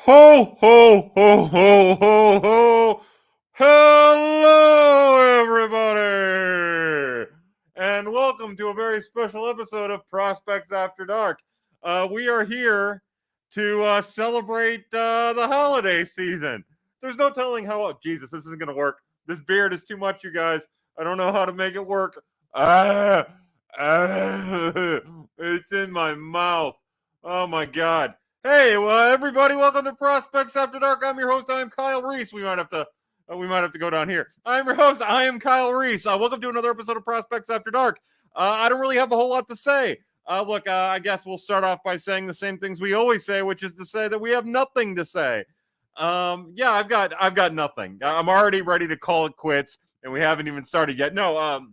Ho, ho, ho, ho, ho, ho. Hello, everybody. And welcome to a very special episode of Prospects After Dark. We are here to celebrate the holiday season. There's no telling how, Jesus, this isn't going to work. This beard is too much, you guys. I don't know how to make it work. Ah, it's in my mouth. Oh, my God. Hey, well, everybody, welcome to Prospects After Dark. I'm your host. I am Kyle Reese. We might have to go down here. I'm your host. I am Kyle Reese. Welcome to another episode of Prospects After Dark. I don't really have a whole lot to say. Look, I guess we'll start off by saying the same things we always say, which is to say that we have nothing to say. Yeah, I've got nothing. I'm already ready to call it quits, and we haven't even started yet. No,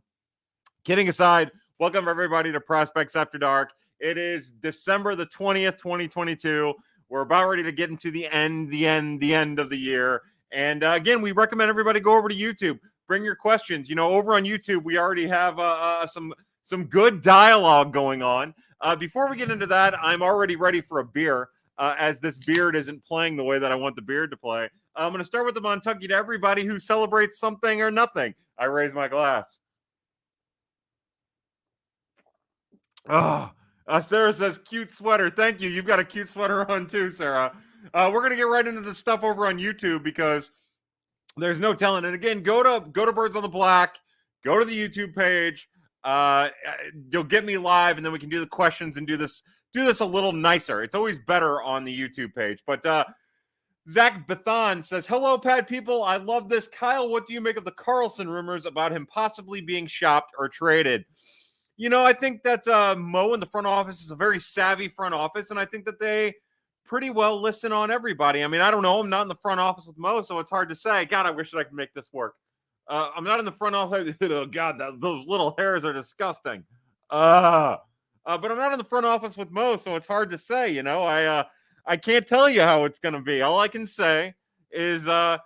kidding aside, welcome everybody to Prospects After Dark. It is December the 20th, 2022. We're about ready to get into the end of the year. And again, we recommend everybody go over to YouTube. Bring your questions. You know, over on YouTube, we already have some good dialogue going on. Before we get into that, I'm already ready for a beer, as this beard isn't playing the way that I want the beard to play. I'm going to start with the Montucky to everybody who celebrates something or nothing. I raise my glass. Oh, Sarah says, cute sweater. Thank you. You've got a cute sweater on too, Sarah. We're going to get right into the stuff over on YouTube because there's no telling. And again, go to Birds on the Black, go to the YouTube page. You'll get me live, and then we can do the questions and do this a little nicer. It's always better on the YouTube page. But Zach Bethan says, hello, Pad people. I love this. Kyle, what do you make of the Carlson rumors about him possibly being shopped or traded? You know, I think that Mo in the front office is a very savvy front office, and I think that they pretty well listen on everybody. I mean, I don't know. I'm not in the front office with Mo, so it's hard to say. God, I wish that I could make this work. I'm not in the front office. Oh, God, those little hairs are disgusting. But I'm not in the front office with Mo, so it's hard to say. You know, I can't tell you how it's going to be. All I can say is that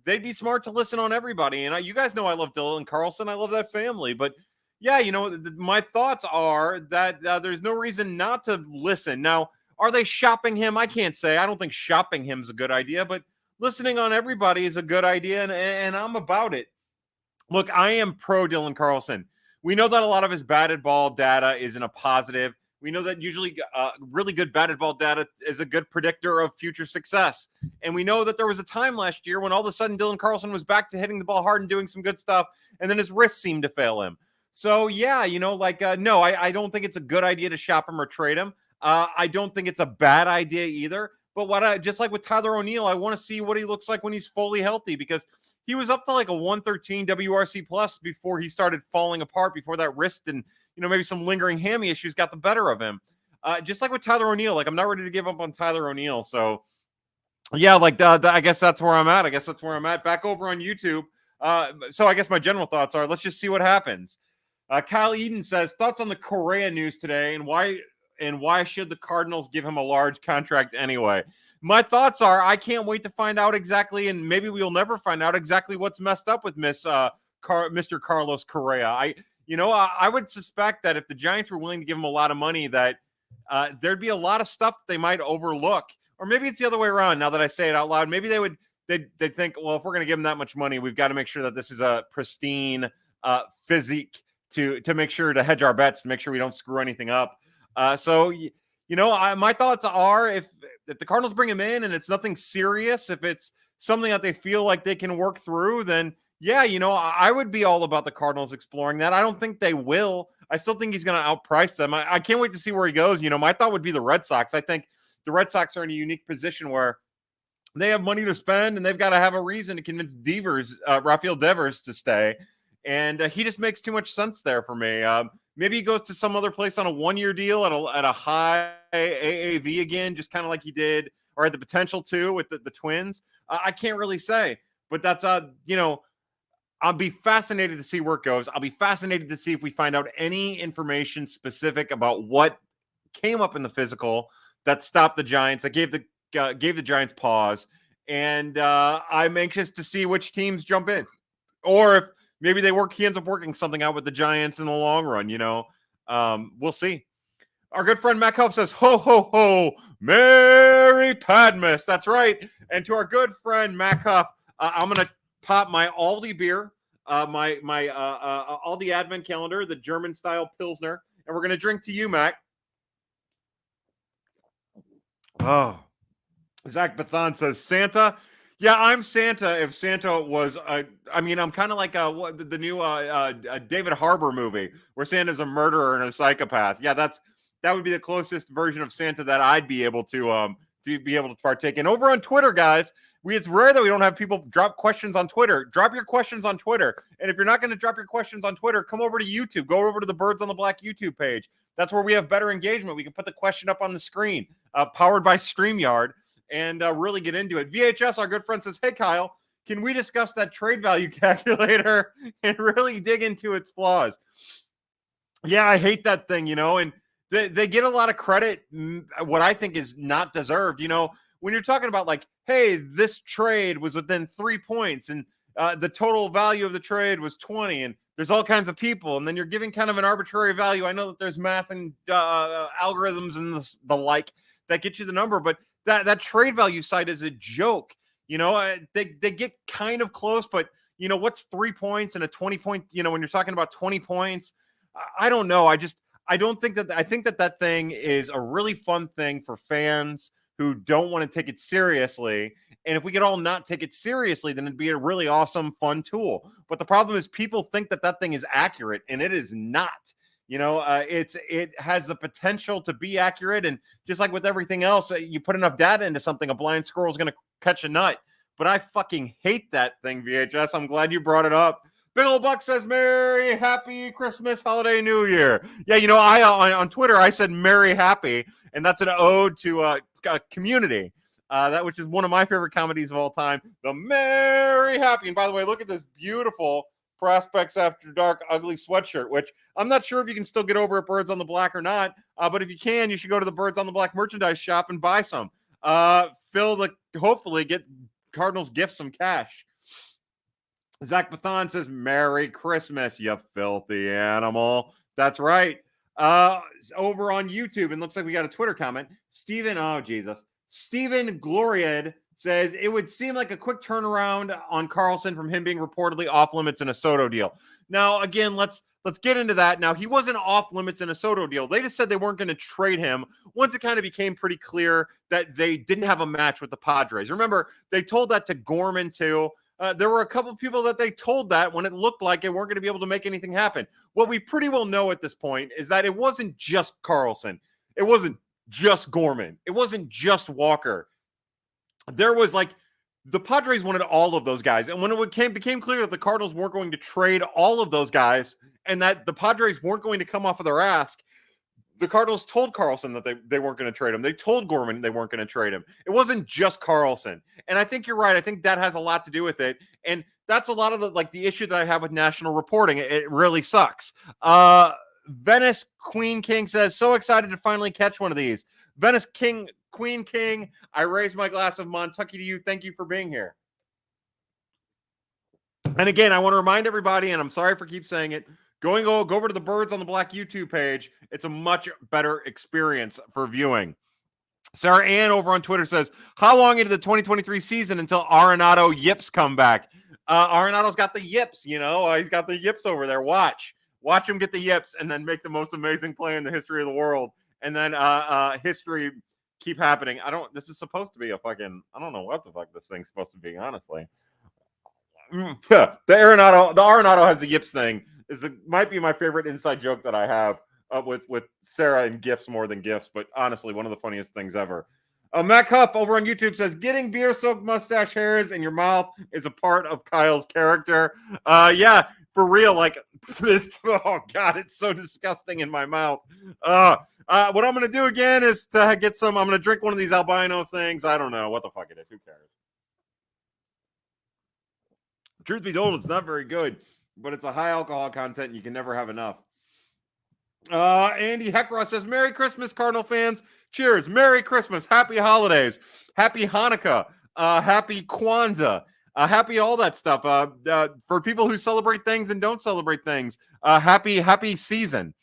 they'd be smart to listen on everybody. And you guys know I love Dylan Carlson. I love that family, but yeah, you know, my thoughts are that there's no reason not to listen. Now, are they shopping him? I can't say. I don't think shopping him is a good idea, but listening on everybody is a good idea, and I'm about it. Look, I am pro Dylan Carlson. We know that a lot of his batted ball data isn't a positive. We know that usually really good batted ball data is a good predictor of future success. And we know that there was a time last year when all of a sudden Dylan Carlson was back to hitting the ball hard and doing some good stuff, and then his wrist seemed to fail him. So, yeah, you know, like, no, I don't think it's a good idea to shop him or trade him. I don't think it's a bad idea either. But just like with Tyler O'Neill, I want to see what he looks like when he's fully healthy, because he was up to like a 113 WRC plus before he started falling apart, before that wrist and, you know, maybe some lingering hammy issues got the better of him. Just like with Tyler O'Neill, like I'm not ready to give up on Tyler O'Neill. So, yeah, like I guess that's where I'm at. Back over on YouTube. So I guess my general thoughts are, let's just see what happens. Kyle Eden says, thoughts on the Correa news today, and why should the Cardinals give him a large contract anyway? My thoughts are, I can't wait to find out exactly, and maybe we'll never find out exactly what's messed up with Mr. Carlos Correa. I would suspect that if the Giants were willing to give him a lot of money, that there'd be a lot of stuff that they might overlook. Or maybe it's the other way around. Now that I say it out loud, maybe they'd think, well, if we're going to give him that much money, we've got to make sure that this is a pristine physique to make sure to hedge our bets, to make sure we don't screw anything up. My thoughts are, if the Cardinals bring him in and it's nothing serious, if it's something that they feel like they can work through, then yeah, I would be all about the Cardinals exploring that. I don't think they will. I still think he's going to outprice them. I can't wait to see where he goes. My thought would be the Red Sox. I think the Red Sox are in a unique position where they have money to spend and they've got to have a reason to convince Rafael Devers to stay. And he just makes too much sense there for me. Maybe he goes to some other place on a one-year deal at a high AAV again, just kind of like he did, or had the potential to with the Twins. I can't really say, but that's I'll be fascinated to see where it goes. I'll be fascinated to see if we find out any information specific about what came up in the physical that stopped the Giants, that gave the Giants pause. And I'm anxious to see which teams jump in, or if maybe he ends up working something out with the Giants in the long run. We'll see. Our good friend Matt Huff says, ho, ho, ho, Merry Padmas. That's right. And to our good friend Matt Huff, I'm going to pop my Aldi beer, my Aldi Advent calendar, the German style Pilsner, and we're going to drink to you, Mac. Oh, Zach Bathon says, Santa. Yeah, I'm Santa if Santa was, I mean, I'm kind of like the new David Harbour movie where Santa's a murderer and a psychopath. Yeah, that would be the closest version of Santa that I'd be able to partake in. Over on Twitter, guys, it's rare that we don't have people drop questions on Twitter. Drop your questions on Twitter. And if you're not going to drop your questions on Twitter, come over to YouTube. Go over to the Birds on the Black YouTube page. That's where we have better engagement. We can put the question up on the screen, powered by StreamYard, and really get into it. VHS, our good friend, says, hey, Kyle, can we discuss that trade value calculator and really dig into its flaws? Yeah, I hate that thing, and they get a lot of credit, what I think is not deserved. When you're talking about like, hey, this trade was within 3 points and the total value of the trade was 20 and there's all kinds of people, and then you're giving kind of an arbitrary value. I know that there's math and algorithms and the like that get you the number, but that trade value site is a joke. They get kind of close, but what's 3 points and a 20 point, when you're talking about 20 points, I don't know. I think that thing is a really fun thing for fans who don't want to take it seriously. And if we could all not take it seriously, then it'd be a really awesome, fun tool. But the problem is people think that thing is accurate, and it is not. It has the potential to be accurate. And just like with everything else, you put enough data into something, a blind squirrel is going to catch a nut. But I fucking hate that thing, VHS. I'm glad you brought it up. Big Ol' Buck says, Merry, Happy Christmas, Holiday, New Year. Yeah, I on Twitter, I said Merry, Happy, and that's an ode to Community, that which is one of my favorite comedies of all time, the Merry, Happy. And by the way, look at this beautiful Prospects After Dark ugly sweatshirt, which I'm not sure if you can still get over at Birds on the Black or not, but if you can, you should go to the Birds on the Black merchandise shop and buy some. Hopefully get Cardinals gifts some cash. Zach Bathon says, Merry Christmas, you filthy animal. That's right. Over on YouTube, and looks like we got a Twitter comment. Stephen Gloried says, it would seem like a quick turnaround on Carlson from him being reportedly off limits in a Soto deal. Now, again, let's get into that. Now, he wasn't off limits in a Soto deal. They just said they weren't going to trade him once it kind of became pretty clear that they didn't have a match with the Padres. Remember, they told that to Gorman too. There were a couple of people that they told that when it looked like they weren't going to be able to make anything happen. What we pretty well know at this point is that it wasn't just Carlson. It wasn't just Gorman. It wasn't just Walker. There was the Padres wanted all of those guys. And when it became clear that the Cardinals weren't going to trade all of those guys and that the Padres weren't going to come off of their ask, the Cardinals told Carlson that they weren't going to trade him. They told Gorman they weren't going to trade him. It wasn't just Carlson. And I think you're right. I think that has a lot to do with it. And that's a lot of the issue that I have with national reporting. It really sucks. Venice Queen King says, so excited to finally catch one of these. Venice Queen King, I raise my glass of Montucky to you. Thank you for being here. And again, I want to remind everybody, and I'm sorry for keep saying it, go over to the Birds on the Black YouTube page. It's a much better experience for viewing. Sarah Ann over on Twitter says, how long into the 2023 season until Arenado yips come back? Arenado's got the yips, he's got the yips over there. Watch him get the yips and then make the most amazing play in the history of the world. And then history keep happening. This is supposed to be I don't know what the fuck this thing's supposed to be, honestly. The Arenado has the yips thing. Might be my favorite inside joke that I have with Sarah and gifts more than gifts, but honestly, one of the funniest things ever. Mac Huff over on YouTube says, getting beer-soaked mustache hairs in your mouth is a part of Kyle's character. Yeah, for real. Oh God, it's so disgusting in my mouth. What I'm going to do again is to get some, I'm going to drink one of these albino things. I don't know what the fuck it is. Who cares? Truth be told, it's not very good, but it's a high alcohol content and you can never have enough. Andy Heckross says, Merry Christmas, Cardinal fans. Cheers. Merry Christmas. Happy holidays. Happy Hanukkah. Happy Kwanzaa. Happy all that stuff. For people who celebrate things and don't celebrate things, happy season.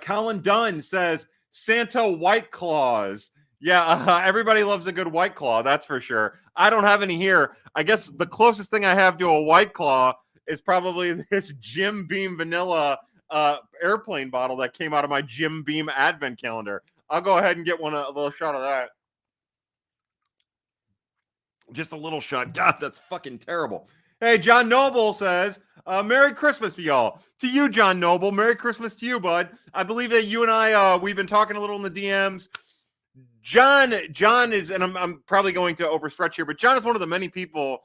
Colin Dunn says Santa White Claws. Yeah, everybody loves a good White Claw, that's for sure. I don't have any here. I guess the closest thing I have to a White Claw is probably this Jim Beam vanilla airplane bottle that came out of my Jim Beam advent calendar. I'll go ahead and get a little shot of that. Just a little shot. God, that's fucking terrible. Hey, John Noble says, Merry Christmas for y'all. To you, John Noble. Merry Christmas to you, bud. I believe that you and I, we've been talking a little in the DMs. John is, and I'm probably going to overstretch here, but John is one of the many people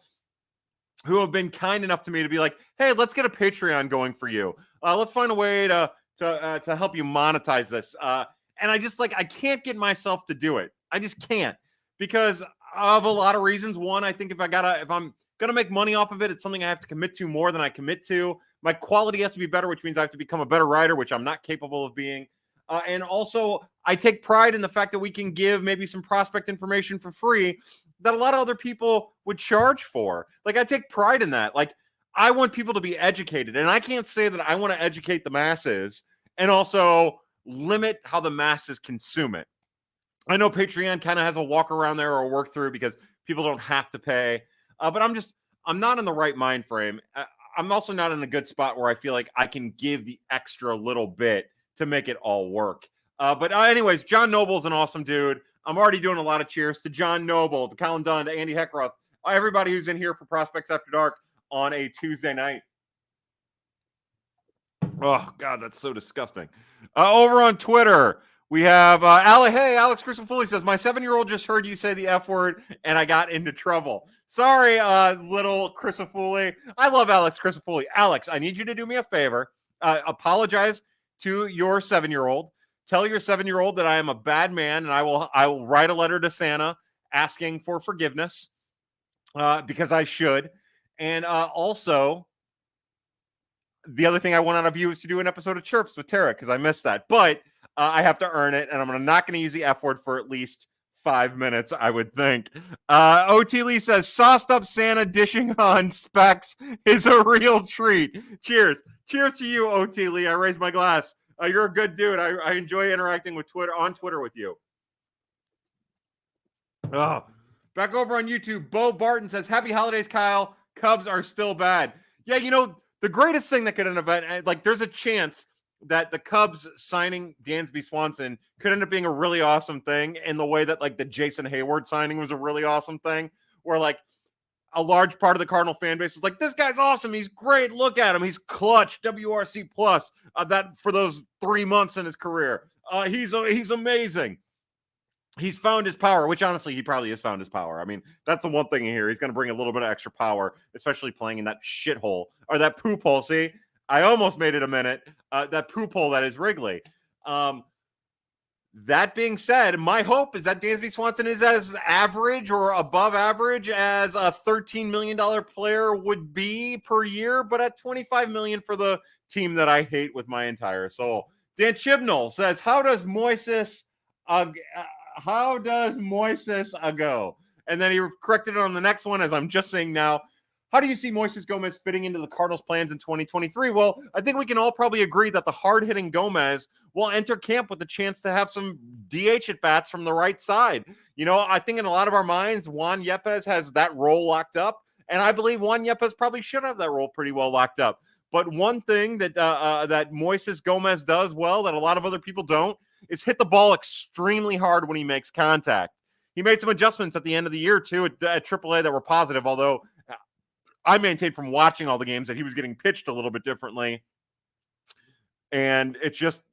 who have been kind enough to me to be like, hey, let's get a Patreon going for you. Let's find a way to help you monetize this. And I just I can't get myself to do it. I just can't, because of a lot of reasons. One, I think if I'm gonna make money off of it, it's something I have to commit to more than I commit to. My quality has to be better, which means I have to become a better writer, which I'm not capable of being. And also, I take pride in the fact that we can give maybe some prospect information for free that a lot of other people would charge for. I take pride in that. I want people to be educated, and I can't say that I want to educate the masses and also limit how the masses consume it. I know Patreon kind of has a walk around there or a work through because people don't have to pay, but I'm not in the right mind frame. I'm also not in a good spot where I feel like I can give the extra little bit to make it all work. But anyways, John Noble's an awesome dude. I'm already doing a lot of cheers to John Noble, to Colin Dunn, to Andy Heckroth, everybody who's in here for Prospects After Dark on a Tuesday night. Oh, God, that's so disgusting. Over on Twitter, we have Alex Crisafulli says, my 7-year-old just heard you say the F word and I got into trouble. Sorry, little Crisafulli. I love Alex Crisafulli. Alex, I need you to do me a favor. Apologize to your 7-year-old. Tell your 7-year-old that I am a bad man, and I will write a letter to Santa asking for forgiveness because I should. And also, the other thing I want out of you is to do an episode of Chirps with Tara, because I missed that. But I have to earn it, and I'm not going to use the F word for at least 5 minutes, I would think. OT Lee says, sauced up Santa dishing on specs is a real treat. Cheers. Cheers to you, OT Lee. I raise my glass. You're a good dude. I enjoy interacting with on Twitter with you. Oh, back over on YouTube, Bo Barton says, happy holidays, Kyle. Cubs are still bad. Yeah, the greatest thing that could end up, there's a chance that the Cubs signing Dansby Swanson could end up being a really awesome thing, in the way that the Jason Hayward signing was a really awesome thing, where a large part of the Cardinal fan base is like, this guy's awesome. He's great. Look at him. He's clutch. WRC plus that for those 3 months in his career. He's amazing. He's found his power, which honestly, he probably has found his power. I mean, that's the one thing here. He's going to bring a little bit of extra power, especially playing in that shithole or that poop hole. See, I almost made it a minute. That poop hole that is Wrigley. That being said, my hope is that Dansby Swanson is as average or above average as a $13 million player would be per year, but at $25 million for the team that I hate with my entire soul. Dan Chibnall says, how does Moises go? And then he corrected it on the next one, as I'm just saying now. How do you see Moises Gomez fitting into the Cardinals' plans in 2023? Well, I think we can all probably agree that the hard-hitting Gomez will enter camp with a chance to have some DH at-bats from the right side. I think in a lot of our minds, Juan Yepez has that role locked up, and I believe Juan Yepez probably should have that role pretty well locked up. But one thing that that Moises Gomez does well that a lot of other people don't is hit the ball extremely hard when he makes contact. He made some adjustments at the end of the year, too, at AAA that were positive, although I maintained from watching all the games that he was getting pitched a little bit differently. And it's just,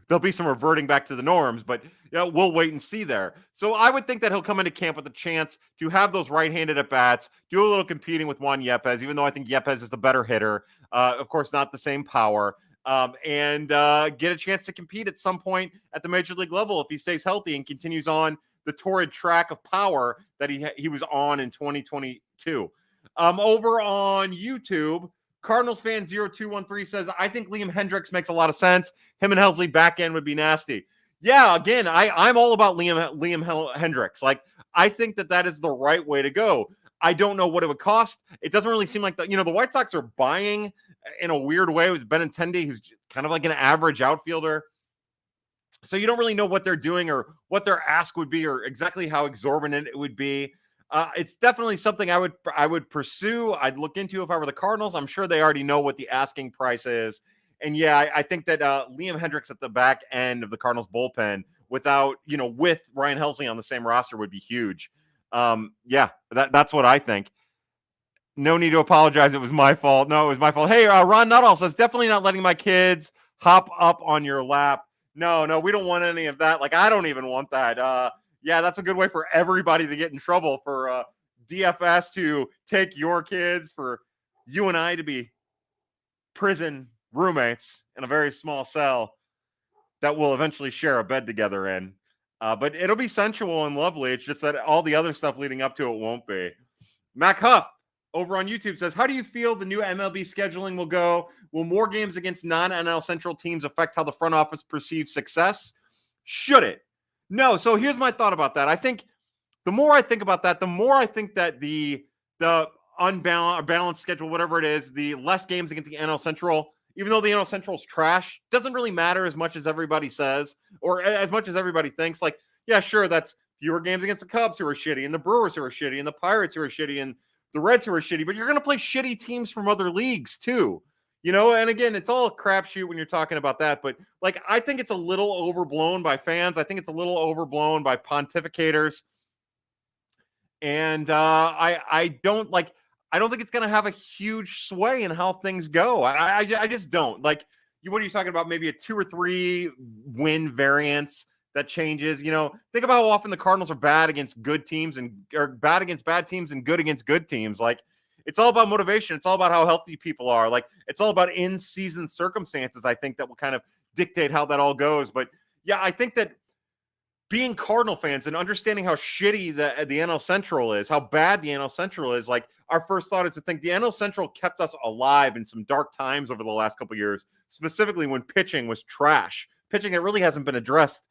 there'll be some reverting back to the norms, but we'll wait and see there. So I would think that he'll come into camp with a chance to have those right-handed at-bats, do a little competing with Juan Yepez, even though I think Yepez is the better hitter. Of course, not the same power. And get a chance to compete at some point at the major league level if he stays healthy and continues on the torrid track of power that he was on in 2022. Over on YouTube, Cardinals fan 0213 says, I think Liam Hendricks makes a lot of sense. Him and Helsley back end would be nasty. Yeah, again, I'm all about Liam Hendricks. I think that is the right way to go. I don't know what it would cost. It doesn't really seem like the White Sox are buying in a weird way with Benintendi, who's kind of like an average outfielder. So you don't really know what they're doing or what their ask would be or exactly how exorbitant it would be. It's definitely something I would pursue. I'd look into if I were the Cardinals. I'm sure they already know what the asking price is. And yeah, I think that Liam Hendricks at the back end of the Cardinals bullpen without, with Ryan Helsley on the same roster would be huge. Yeah, that's what I think. No need to apologize. It was my fault. No, it was my fault. Hey, Ron Nuttall says, definitely not letting my kids hop up on your lap. No, we don't want any of that. Like, I don't even want that. Yeah, that's a good way for everybody to get in trouble, for DFS to take your kids, for you and I to be prison roommates in a very small cell that we'll eventually share a bed together in. But it'll be sensual and lovely. It's just that all the other stuff leading up to it won't be. Mac Huff over on YouTube says, how do you feel the new MLB scheduling will go? Will more games against non-NL Central teams affect how the front office perceives success? Should it? No. So here's my thought about that. I think the more I think about that, the more I think that the unbalanced schedule, whatever it is, the less games against the NL Central, even though the NL Central is trash, doesn't really matter as much as everybody says or as much as everybody thinks. Like, yeah, sure, that's fewer games against the Cubs who are shitty and the Brewers who are shitty and the Pirates who are shitty and the Reds who are shitty, but you're going to play shitty teams from other leagues too. And again, it's all a crapshoot when you're talking about that. But like, I think it's a little overblown by fans. I think it's a little overblown by pontificators. And I don't think it's going to have a huge sway in how things go. I just don't. Like, what are you talking about? Maybe a 2 or 3 win variance that changes. Think about how often the Cardinals are bad against good teams or bad against bad teams and good against good teams. Like, it's all about motivation. It's all about how healthy people are. Like, it's all about in-season circumstances, I think, that will kind of dictate how that all goes. But yeah, I think that being Cardinal fans and understanding how shitty the NL Central is, how bad the NL Central is, like, our first thought is to think the NL Central kept us alive in some dark times over the last couple of years, specifically when pitching was trash. Pitching that really hasn't been addressed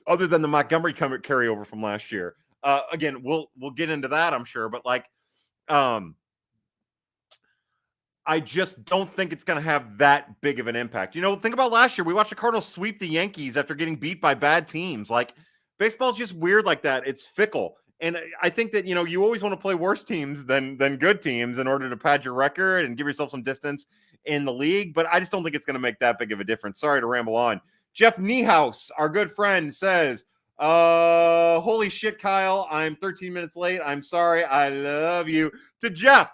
other than the Montgomery carryover from last year. Again, we'll get into that, I'm sure, but like, I just don't think it's going to have that big of an impact. Think about last year. We watched the Cardinals sweep the Yankees after getting beat by bad teams. Like, baseball's just weird like that. It's fickle. And I think that, you always want to play worse teams than good teams in order to pad your record and give yourself some distance in the league. But I just don't think it's going to make that big of a difference. Sorry to ramble on. Jeff Niehaus, our good friend, says, holy shit, Kyle, I'm 13 minutes late. I'm sorry. I love you. To Jeff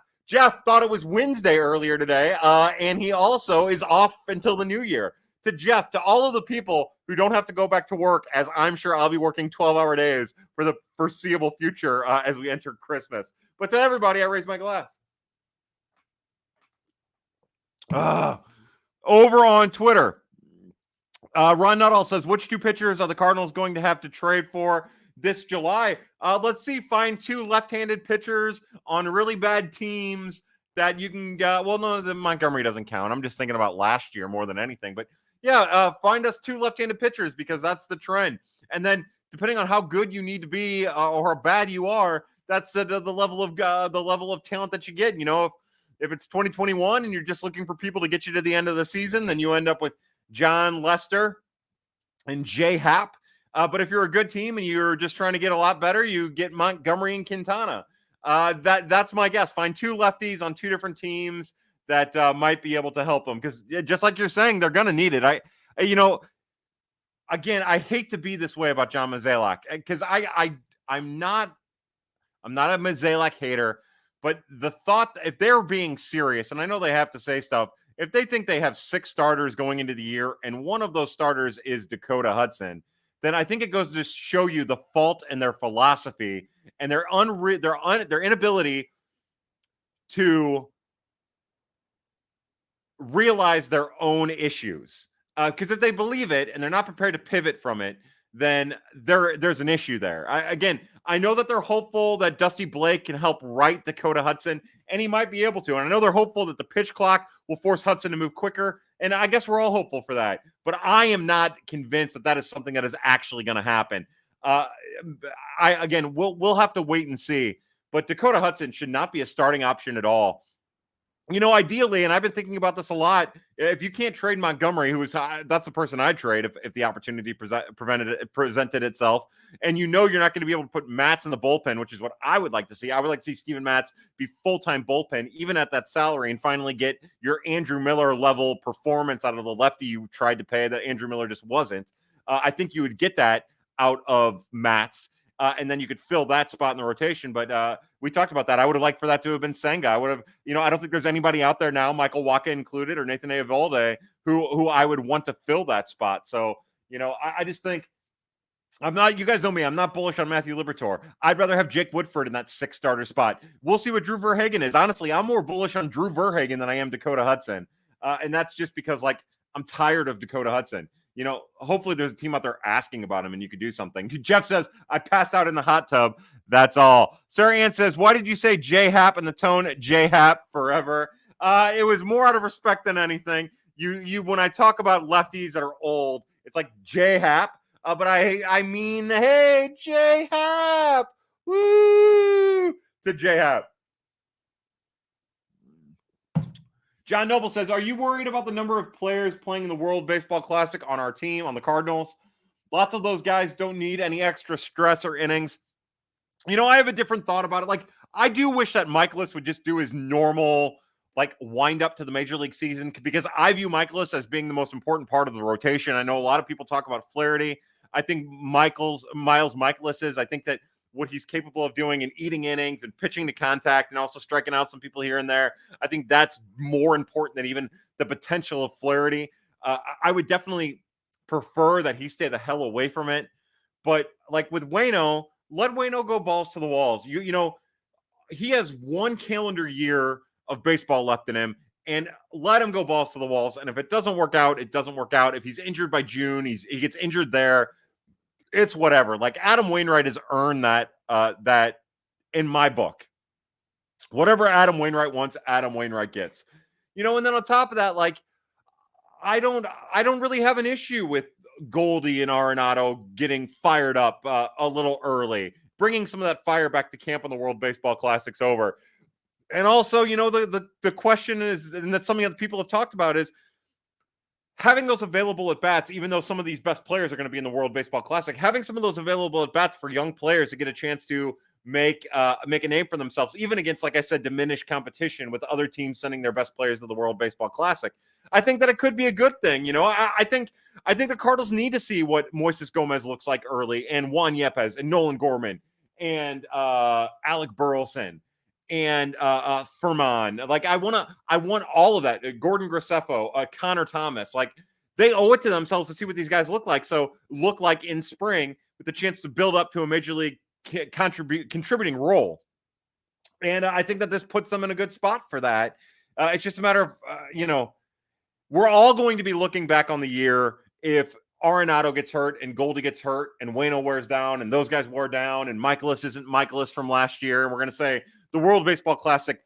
thought it was Wednesday earlier today, and he also is off until the new year. To Jeff, to all of the people who don't have to go back to work, as I'm sure I'll be working 12-hour days for the foreseeable future as we enter Christmas. But to everybody, I raise my glass. Over on Twitter, Ron Nuttall says, which 2 pitchers are the Cardinals going to have to trade for this July? Let's see. Find 2 left-handed pitchers on really bad teams that you can well, no, the Montgomery doesn't count. I'm just thinking about last year more than anything. But yeah, find us 2 left-handed pitchers because that's the trend. And then depending on how good you need to be or how bad you are, that's the level of talent that you get. If it's 2021 and you're just looking for people to get you to the end of the season, then you end up with John Lester and Jay Happ. But if you're a good team and you're just trying to get a lot better, you get Montgomery and Quintana. That's my guess. Find 2 lefties on 2 different teams that might be able to help them. Because just like you're saying, they're going to need it. Again, I hate to be this way about John Mozeliak because I'm not a Mozeliak hater, but the thought if they're being serious, and I know they have to say stuff, if they think they have 6 starters going into the year and one of those starters is Dakota Hudson, then I think it goes to show you the fault in their philosophy and their inability to realize their own issues. Because if they believe it and they're not prepared to pivot from it, then there's an issue there. I know that they're hopeful that Dusty Blake can help right Dakota Hudson, and he might be able to. And I know they're hopeful that the pitch clock will force Hudson to move quicker, and I guess we're all hopeful for that. But I am not convinced that is something that is actually going to happen. We'll have to wait and see. But Dakota Hudson should not be a starting option at all Ideally, and I've been thinking about this a lot, if you can't trade Montgomery, that's the person I'd trade if the opportunity presented itself, and you're not going to be able to put Matz in the bullpen, which is what I would like to see. I would like to see Steven Matz be full-time bullpen, even at that salary, and finally get your Andrew Miller level performance out of the lefty you tried to pay that Andrew Miller just wasn't. I think you would get that out of Matz. And then you could fill that spot in the rotation. But we talked about that. I would have liked for that to have been Senga. I would have, I don't think there's anybody out there now, Michael Wacha included, or Nathan Eovaldi, who I would want to fill that spot. So, I just think you guys know me, I'm not bullish on Matthew Liberatore. I'd rather have Jake Woodford in that 6 starter spot. We'll see what Drew Verhagen is. Honestly, I'm more bullish on Drew Verhagen than I am Dakota Hudson. And that's just because, I'm tired of Dakota Hudson. Hopefully there's a team out there asking about him and you could do something. Jeff says, I passed out in the hot tub. That's all. Sarah Ann says, why did you say J-Hap in the tone J-Hap forever? It was more out of respect than anything. You when I talk about lefties that are old, it's like J-Hap. But I mean, hey, J-Hap. Woo! To J-Hap. John Noble says, are you worried about the number of players playing in the World Baseball Classic on our team, on the Cardinals? Lots of those guys don't need any extra stress or innings. I have a different thought about it. I do wish that Michaelis would just do his normal, wind up to the Major League season, because I view Michaelis as being the most important part of the rotation. I know a lot of people talk about Flaherty. I think Miles Michaelis is. I think that what he's capable of doing and eating innings and pitching to contact and also striking out some people here and there, I think that's more important than even the potential of Flaherty. I would definitely prefer that he stay the hell away from it. But with Waino, let Waino go balls to the walls. He has 1 calendar year of baseball left in him, and let him go balls to the walls. And if it doesn't work out, it doesn't work out. If he's injured by June, he gets injured there. It's whatever. Adam Wainwright has earned that in my book. Whatever Adam Wainwright wants, Adam Wainwright gets. And then on top of that, I don't really have an issue with Goldie and Arenado getting fired up a little early, bringing some of that fire back to camp when the World Baseball Classic's over. And also, the question is, and that's something that people have talked about, is having those available at bats, even though some of these best players are going to be in the World Baseball Classic, having some of those available at bats for young players to get a chance to make a name for themselves, even against, like I said, diminished competition with other teams sending their best players to the World Baseball Classic. I think that it could be a good thing. I think the Cardinals need to see what Moises Gomez looks like early, and Juan Yepes and Nolan Gorman and Alec Burleson and Furman. I want all of that. Gordon Graceffo, Connor Thomas. They owe it to themselves to see what these guys look like. So look like in spring with the chance to build up to a major league contributing role. And I think that this puts them in a good spot for that. It's just a matter of, we're all going to be looking back on the year if Arenado gets hurt and Goldie gets hurt and Waino wears down and those guys wore down and Michaelis isn't Michaelis from last year. And we're going to say the World Baseball Classic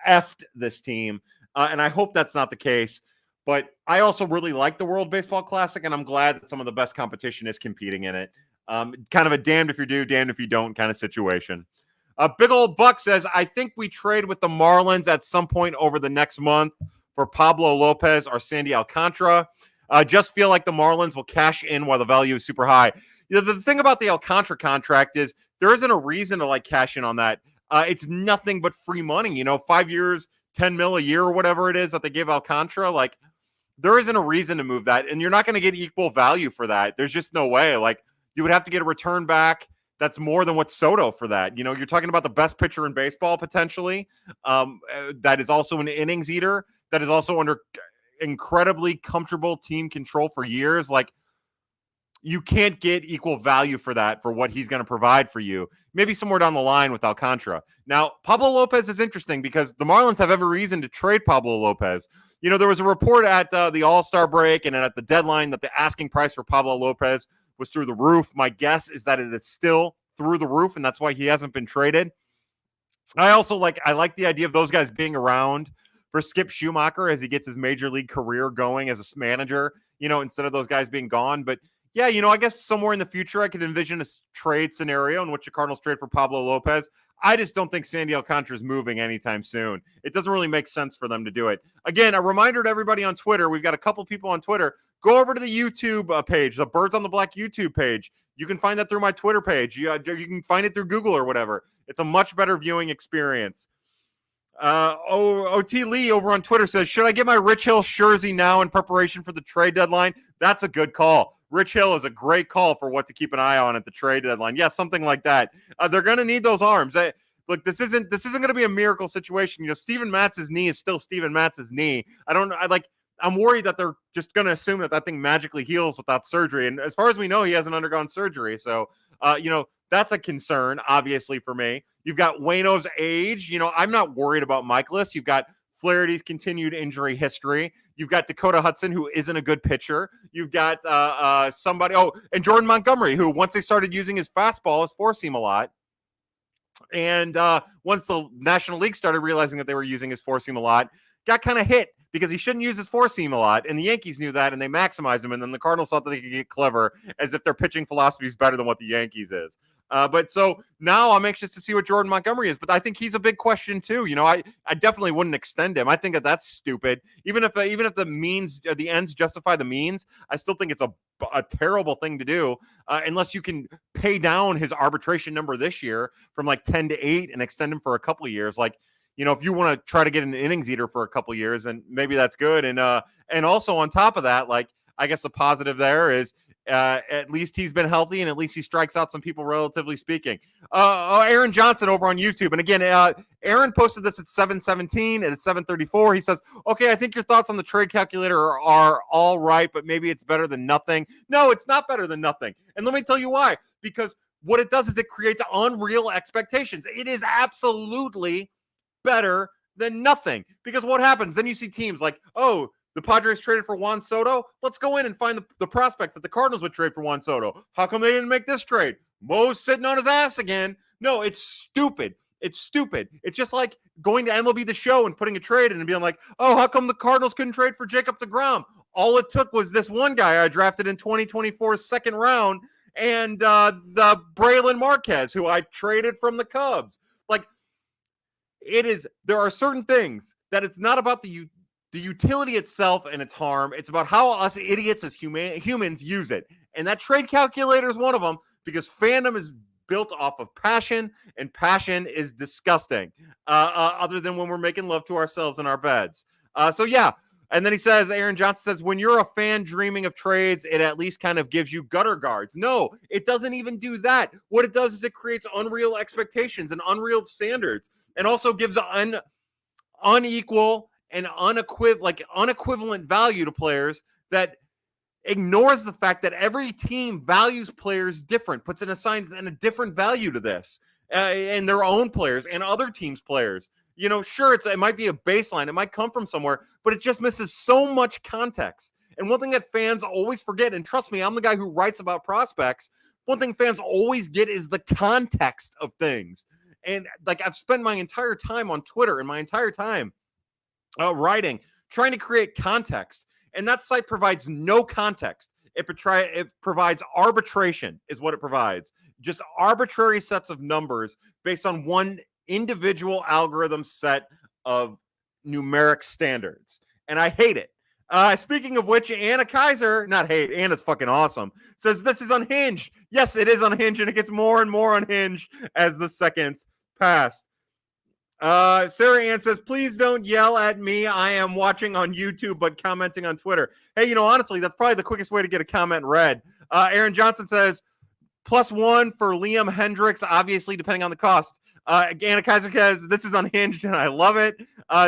effed this team. And I hope that's not the case. But I also really like the World Baseball Classic, and I'm glad that some of the best competition is competing in it. Kind of a damned if you do, damned if you don't kind of situation. Big Old Buck says, I think we trade with the Marlins at some point over the next month for Pablo Lopez or Sandy Alcantara. Just feel like the Marlins will cash in while the value is super high. The thing about the Alcantara contract is there isn't a reason to cash in on that. It's nothing but free money. 5 years, 10 mil a year or whatever it is that they give Alcantara. There isn't a reason to move that, and you're not going to get equal value for that. There's just no way. You would have to get a return back that's more than what Soto for that. You're talking about the best pitcher in baseball potentially. That is also an innings eater. That is also under incredibly comfortable team control for years. You can't get equal value for that, for what he's going to provide for you. Maybe somewhere down the line with Alcantara. Now, Pablo Lopez is interesting because the Marlins have every reason to trade Pablo Lopez. There was a report at the All-Star break and at the deadline that the asking price for Pablo Lopez was through the roof. My guess is that it is still through the roof, and that's why he hasn't been traded. I like the idea of those guys being around for Skip Schumacher as he gets his major league career going as a manager, instead of those guys being gone. But yeah, I guess somewhere in the future I could envision a trade scenario in which the Cardinals trade for Pablo Lopez. I just don't think Sandy Alcantara is moving anytime soon. It doesn't really make sense for them to do it. Again, a reminder to everybody on Twitter. We've got a couple people on Twitter. Go over to the YouTube page, the Birds on the Black YouTube page. You can find that through my Twitter page. You can find it through Google or whatever. It's a much better viewing experience. OT Lee over on Twitter says, should I get my Rich Hill jersey now in preparation for the trade deadline? That's a good call. Rich Hill is a great call for what to keep an eye on at the trade deadline. Yeah, something like that. They're going to need those arms. Look, this isn't going to be a miracle situation. Steven Matz's knee is still Steven Matz's knee. I'm worried that they're just going to assume that thing magically heals without surgery. And as far as we know, he hasn't undergone surgery. So, that's a concern, obviously, for me. You've got Waino's age. I'm not worried about Michaelis. You've got Flaherty's continued injury history. You've got Dakota Hudson, who isn't a good pitcher. You've got and Jordan Montgomery, who once they started using his fastball, his four-seam a lot. And once the National League started realizing that they were using his four-seam a lot, got kind of hit because he shouldn't use his four-seam a lot. And the Yankees knew that, and they maximized him. And then the Cardinals thought that they could get clever as if their pitching philosophy is better than what the Yankees is. But so now I'm anxious to see what Jordan Montgomery is. But I think he's a big question too. I definitely wouldn't extend him. I think that's stupid. Even if the ends justify the means, I still think it's a terrible thing to do unless you can pay down his arbitration number this year from like 10 to 8 and extend him for a couple of years. Like, if you want to try to get an innings eater for a couple of years, and maybe that's good. And also on top of that, like, I guess the positive there is at least he's been healthy, and at least he strikes out some people, relatively speaking. Aaron Johnson over on YouTube. And again, Aaron posted this at 7:17 and at 7:34. He says, okay, I think your thoughts on the trade calculator are all right, but maybe it's better than nothing. No, it's not better than nothing. And let me tell you why. Because what it does is it creates unreal expectations. It is absolutely better than nothing. Because what happens? Then you see teams like, oh, the Padres traded for Juan Soto. Let's go in and find the prospects that the Cardinals would trade for Juan Soto. How come they didn't make this trade? Mo's sitting on his ass again. No, it's stupid. It's stupid. It's just like going to MLB The Show and putting a trade in and being like, oh, how come the Cardinals couldn't trade for Jacob deGrom? All it took was this one guy I drafted in 2024's second round and the Braylon Marquez, who I traded from the Cubs. Like, there are certain things that it's not about the utility itself and its harm. It's about how us idiots as humans use it. And that trade calculator is one of them, because fandom is built off of passion, and passion is disgusting, other than when we're making love to ourselves in our beds. So yeah. And then he says, Aaron Johnson says, when you're a fan dreaming of trades, it at least kind of gives you gutter guards. No, it doesn't even do that. What it does is it creates unreal expectations and unreal standards, and also gives unequal and unequivalent value to players that ignores the fact that every team values players different, puts an assigns and a different value to this, and their own players and other teams' players. Sure, it might be a baseline, it might come from somewhere, but it just misses so much context. And one thing that fans always forget, and trust me, I'm the guy who writes about prospects, one thing fans always get is the context of things. And like, I've spent my entire time on Twitter and my entire time writing, trying to create context. And that site provides no context. It provides arbitration is what it provides. Just arbitrary sets of numbers based on one individual algorithm set of numeric standards. And I hate it. Speaking of which, Anna Kaiser, not hate, Anna's fucking awesome, says this is unhinged. Yes, it is unhinged, and it gets more and more unhinged as the seconds pass. Sarah Ann says, please don't yell at me. I am watching on YouTube, but commenting on Twitter. Hey, honestly, that's probably the quickest way to get a comment read. Aaron Johnson says, +1 for Liam Hendricks, obviously, depending on the cost. Anna Kaiser says, this is unhinged, and I love it.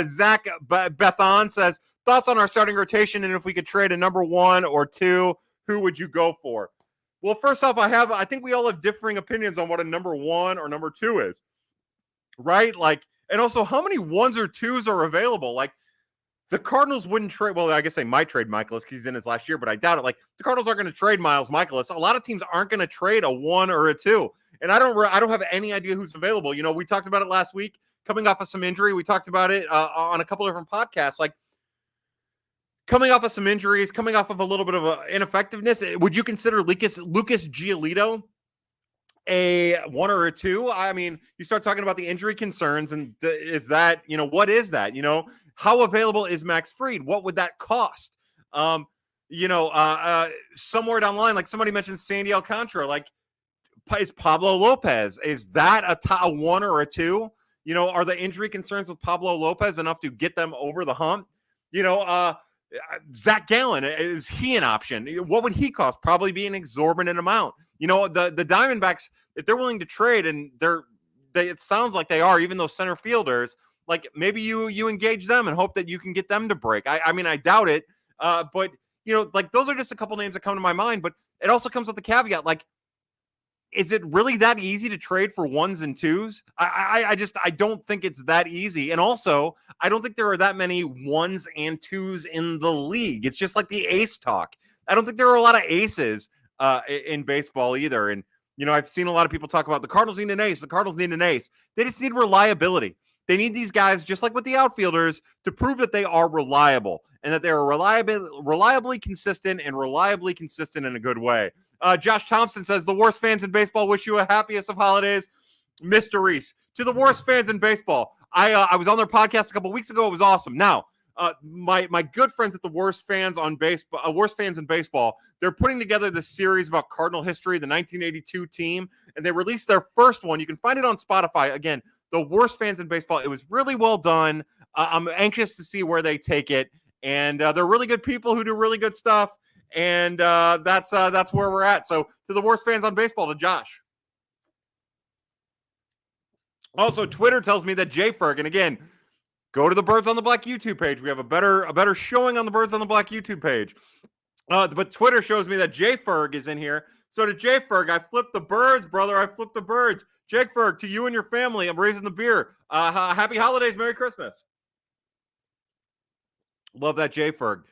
Zach Bethan says, thoughts on our starting rotation, and if we could trade a number 1 or 2, who would you go for? Well, first off, I think we all have differing opinions on what a number 1 or number 2 is, right? Like, and also how many 1s or 2s are available? Like, the Cardinals wouldn't trade. Well, I guess they might trade Michaelis because he's in his last year, but I doubt it. Like, the Cardinals aren't going to trade Miles Michaelis. A lot of teams aren't going to trade a 1 or a 2. And I don't have any idea who's available. We talked about it last week, coming off of some injury. We talked about it on a couple different podcasts. Like, coming off of some injuries, coming off of a little bit of ineffectiveness, would you consider Lucas Giolito a 1 or a 2? I mean, you start talking about the injury concerns, and is that, what is that? How available is Max Fried? What would that cost? Somewhere down the line, like somebody mentioned Sandy Alcantara, like, is Pablo Lopez, is that a 1 or a 2? Are the injury concerns with Pablo Lopez enough to get them over the hump? Zach Gallen, is he an option? What would he cost? Probably be an exorbitant amount. The Diamondbacks, if they're willing to trade, and it sounds like they are, even those center fielders, like maybe you engage them and hope that you can get them to break. I mean, I doubt it. But like those are just a couple names that come to my mind, but it also comes with the caveat, like, is it really that easy to trade for 1s and 2s? I don't think it's that easy. And also, I don't think there are that many 1s and 2s in the league. It's just like the ace talk. I don't think there are a lot of aces in baseball either. And, I've seen a lot of people talk about the Cardinals need an ace. The Cardinals need an ace. They just need reliability. They need these guys, just like with the outfielders, to prove that they are reliable and that they are reliably consistent and reliably consistent in a good way. Josh Thompson says, the worst fans in baseball wish you a happiest of holidays, Mr. Reese. To the worst fans in baseball, I was on their podcast a couple weeks ago. It was awesome. Now, my good friends at the worst fans in baseball, they're putting together this series about Cardinal history, the 1982 team, and they released their first one. You can find it on Spotify. Again, the worst fans in baseball. It was really well done. I'm anxious to see where they take it, and they're really good people who do really good stuff. And that's where we're at. So to the worst fans on baseball, to Josh. Also, Twitter tells me that Jay Ferg, and again, go to the Birds on the Black YouTube page. We have a better showing on the Birds on the Black YouTube page. But Twitter shows me that Jay Ferg is in here. So to Jay Ferg, I flipped the birds, brother. I flipped the birds. Jake Ferg, to you and your family, I'm raising the beer. Happy holidays. Merry Christmas. Love that, Jay Ferg.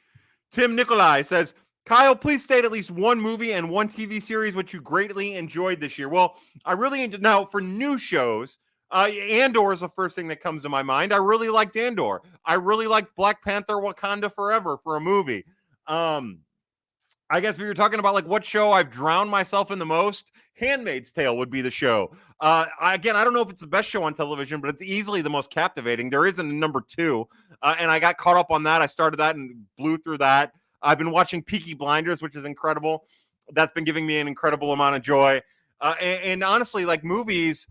Tim Nikolai says, Kyle, please state at least one movie and one TV series which you greatly enjoyed this year. Well, I really enjoyed. Now, for new shows, Andor is the first thing that comes to my mind. I really liked Andor. I really liked Black Panther: Wakanda Forever for a movie. I guess if you're talking about like what show I've drowned myself in the most, Handmaid's Tale would be the show. Again, I don't know if it's the best show on television, but it's easily the most captivating. There isn't a number 2, and I got caught up on that. I started that and blew through that. I've been watching Peaky Blinders, which is incredible. That's been giving me an incredible amount of joy. And honestly, like movies,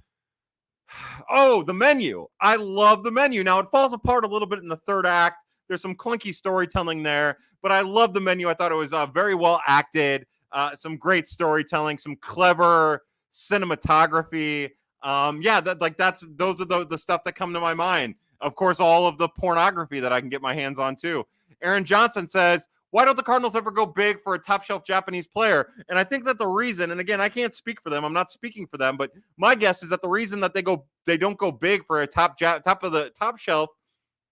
The Menu. I love The Menu. Now, it falls apart a little bit in the third act. There's some clunky storytelling there, but I love The Menu. I thought it was very well acted, some great storytelling, some clever cinematography. Those are the stuff that come to my mind. Of course, all of the pornography that I can get my hands on too. Aaron Johnson says, why don't the Cardinals ever go big for a top shelf Japanese player? And I think that the reason, and again, I can't speak for them. I'm not speaking for them, but my guess is that the reason that they don't go big for a top shelf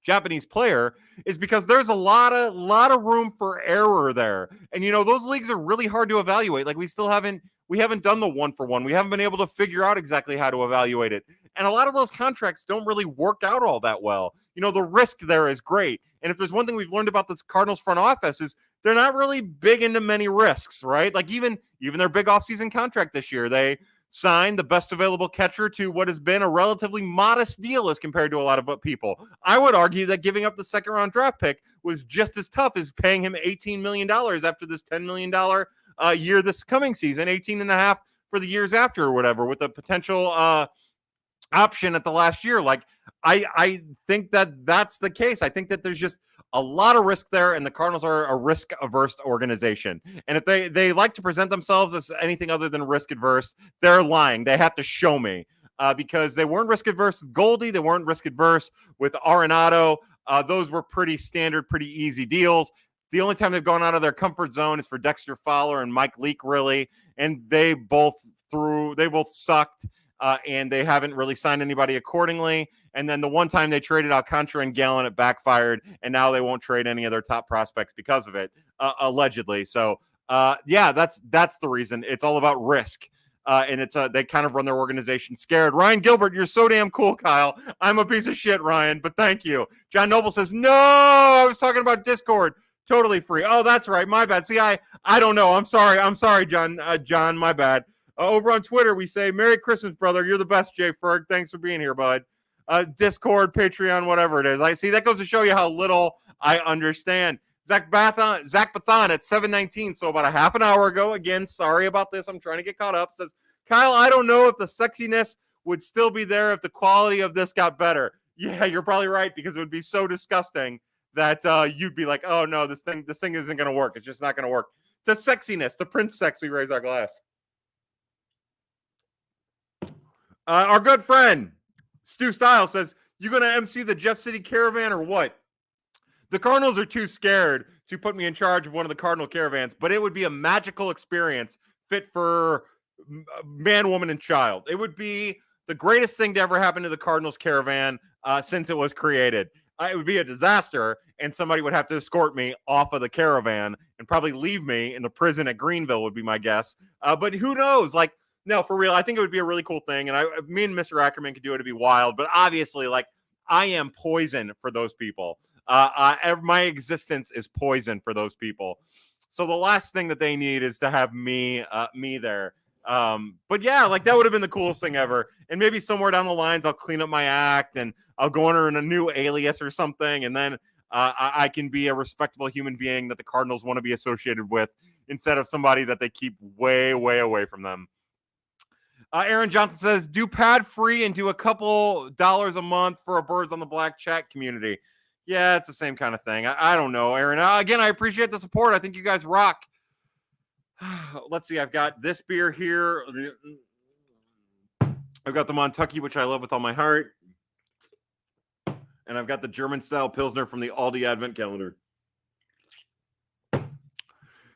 Japanese player is because there's a lot of room for error there. And those leagues are really hard to evaluate. Like we haven't done the 1-for-1. We haven't been able to figure out exactly how to evaluate it. And a lot of those contracts don't really work out all that well. The risk there is great. And if there's one thing we've learned about this Cardinals front office is they're not really big into many risks, right? Like even their big offseason contract this year, they signed the best available catcher to what has been a relatively modest deal as compared to a lot of people. I would argue that giving up the second-round draft pick was just as tough as paying him $18 million after this $10 million year this coming season, 18 and a half for the years after or whatever, with a potential option at the last year. Like, I think that that's the case. I think that there's just a lot of risk there, and the Cardinals are a risk-averse organization. And if they like to present themselves as anything other than risk-averse, they're lying. They have to show me because they weren't risk-averse with Goldie. They weren't risk-averse with Arenado. Those were pretty standard, pretty easy deals. The only time they've gone out of their comfort zone is for Dexter Fowler and Mike Leake, really, and they both sucked. And they haven't really signed anybody accordingly. And then the one time they traded Alcantara and Gallen, it backfired, and now they won't trade any of their top prospects because of it, allegedly. So, that's the reason. It's all about risk, and it's they kind of run their organization scared. Ryan Gilbert, you're so damn cool, Kyle. I'm a piece of shit, Ryan, but thank you. John Noble says, no, I was talking about Discord. Totally free. Oh, that's right. My bad. See, I don't know. I'm sorry. I'm sorry, John. John, my bad. Over on Twitter, we say, Merry Christmas, brother. You're the best, Jay Ferg. Thanks for being here, bud. Discord, Patreon, whatever it is. I see that goes to show you how little I understand. Zach Bathon at 7:19, so about a half an hour ago. Again, sorry about this. I'm trying to get caught up. Says, Kyle, I don't know if the sexiness would still be there if the quality of this got better. Yeah, you're probably right, because it would be so disgusting that you'd be like, oh no, this thing isn't going to work. It's just not going to work. To sexiness, to Prince sex, we raise our glass. Our good friend Stu Style says, you going to MC the Jeff City Caravan or what? The Cardinals are too scared to put me in charge of one of the Cardinal caravans, but it would be a magical experience fit for man, woman, and child. It would be the greatest thing to ever happen to the Cardinals caravan since it was created. It would be a disaster, and somebody would have to escort me off of the caravan and probably leave me in the prison at Greenville would be my guess. But who knows? Like, no, for real, I think it would be a really cool thing, and me and Mr. Ackerman could do it. It'd be wild, but obviously, like, I am poison for those people. My existence is poison for those people. So the last thing that they need is to have me there. But yeah, like that would have been the coolest thing ever. And maybe somewhere down the lines, I'll clean up my act and I'll go under in a new alias or something. And then I can be a respectable human being that the Cardinals want to be associated with instead of somebody that they keep way, way away from them. Aaron Johnson says, do pad free and do a couple dollars a month for a Birds on the Black chat community. Yeah, it's the same kind of thing. I don't know, Aaron. Again, I appreciate the support. I think you guys rock. Let's see. I've got this beer here. I've got the Montucky, which I love with all my heart. And I've got the German-style Pilsner from the Aldi Advent Calendar.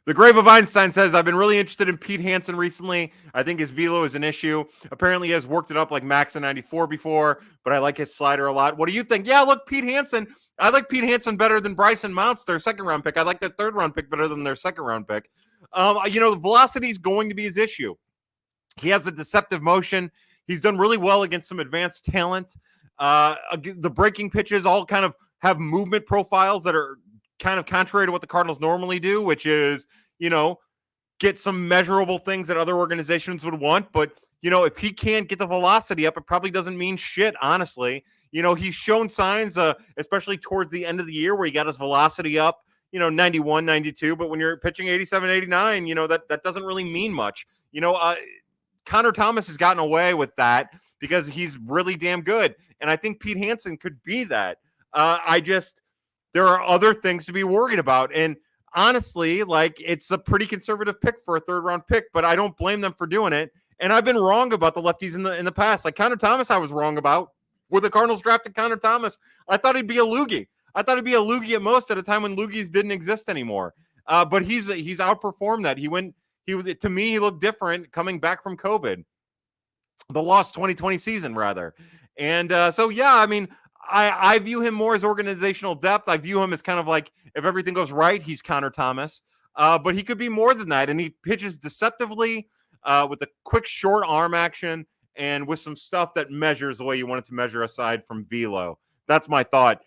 The Grave of Einstein says, I've been really interested in Pete Hansen recently. I think his velo is an issue. Apparently, he has worked it up like Max in 94 before, but I like his slider a lot. What do you think? Yeah, look, Pete Hansen. I like Pete Hansen better than Bryson Mounts, their second-round pick. I like that third-round pick better than their second-round pick. The velocity is going to be his issue. He has a deceptive motion. He's done really well against some advanced talent. The breaking pitches all kind of have movement profiles that are kind of contrary to what the Cardinals normally do, which is, get some measurable things that other organizations would want. But, if he can't get the velocity up, it probably doesn't mean shit, honestly. He's shown signs, especially towards the end of the year where he got his velocity up, 91, 92. But when you're pitching 87, 89, that doesn't really mean much. Connor Thomas has gotten away with that because he's really damn good. And I think Pete Hansen could be that. There are other things to be worried about. And honestly, it's a pretty conservative pick for a third-round pick, but I don't blame them for doing it. And I've been wrong about the lefties in the past. Like Connor Thomas, I was wrong about. When the Cardinals drafted Connor Thomas, I thought he'd be a loogie. I thought he'd be a loogie at most at a time when loogies didn't exist anymore. But he's outperformed that. To me, he looked different coming back from COVID. The lost 2020 season, rather. And I view him more as organizational depth. I view him as kind of like, if everything goes right, he's Connor Thomas. But he could be more than that. And he pitches deceptively with a quick short arm action and with some stuff that measures the way you want it to measure aside from velo. That's my thought.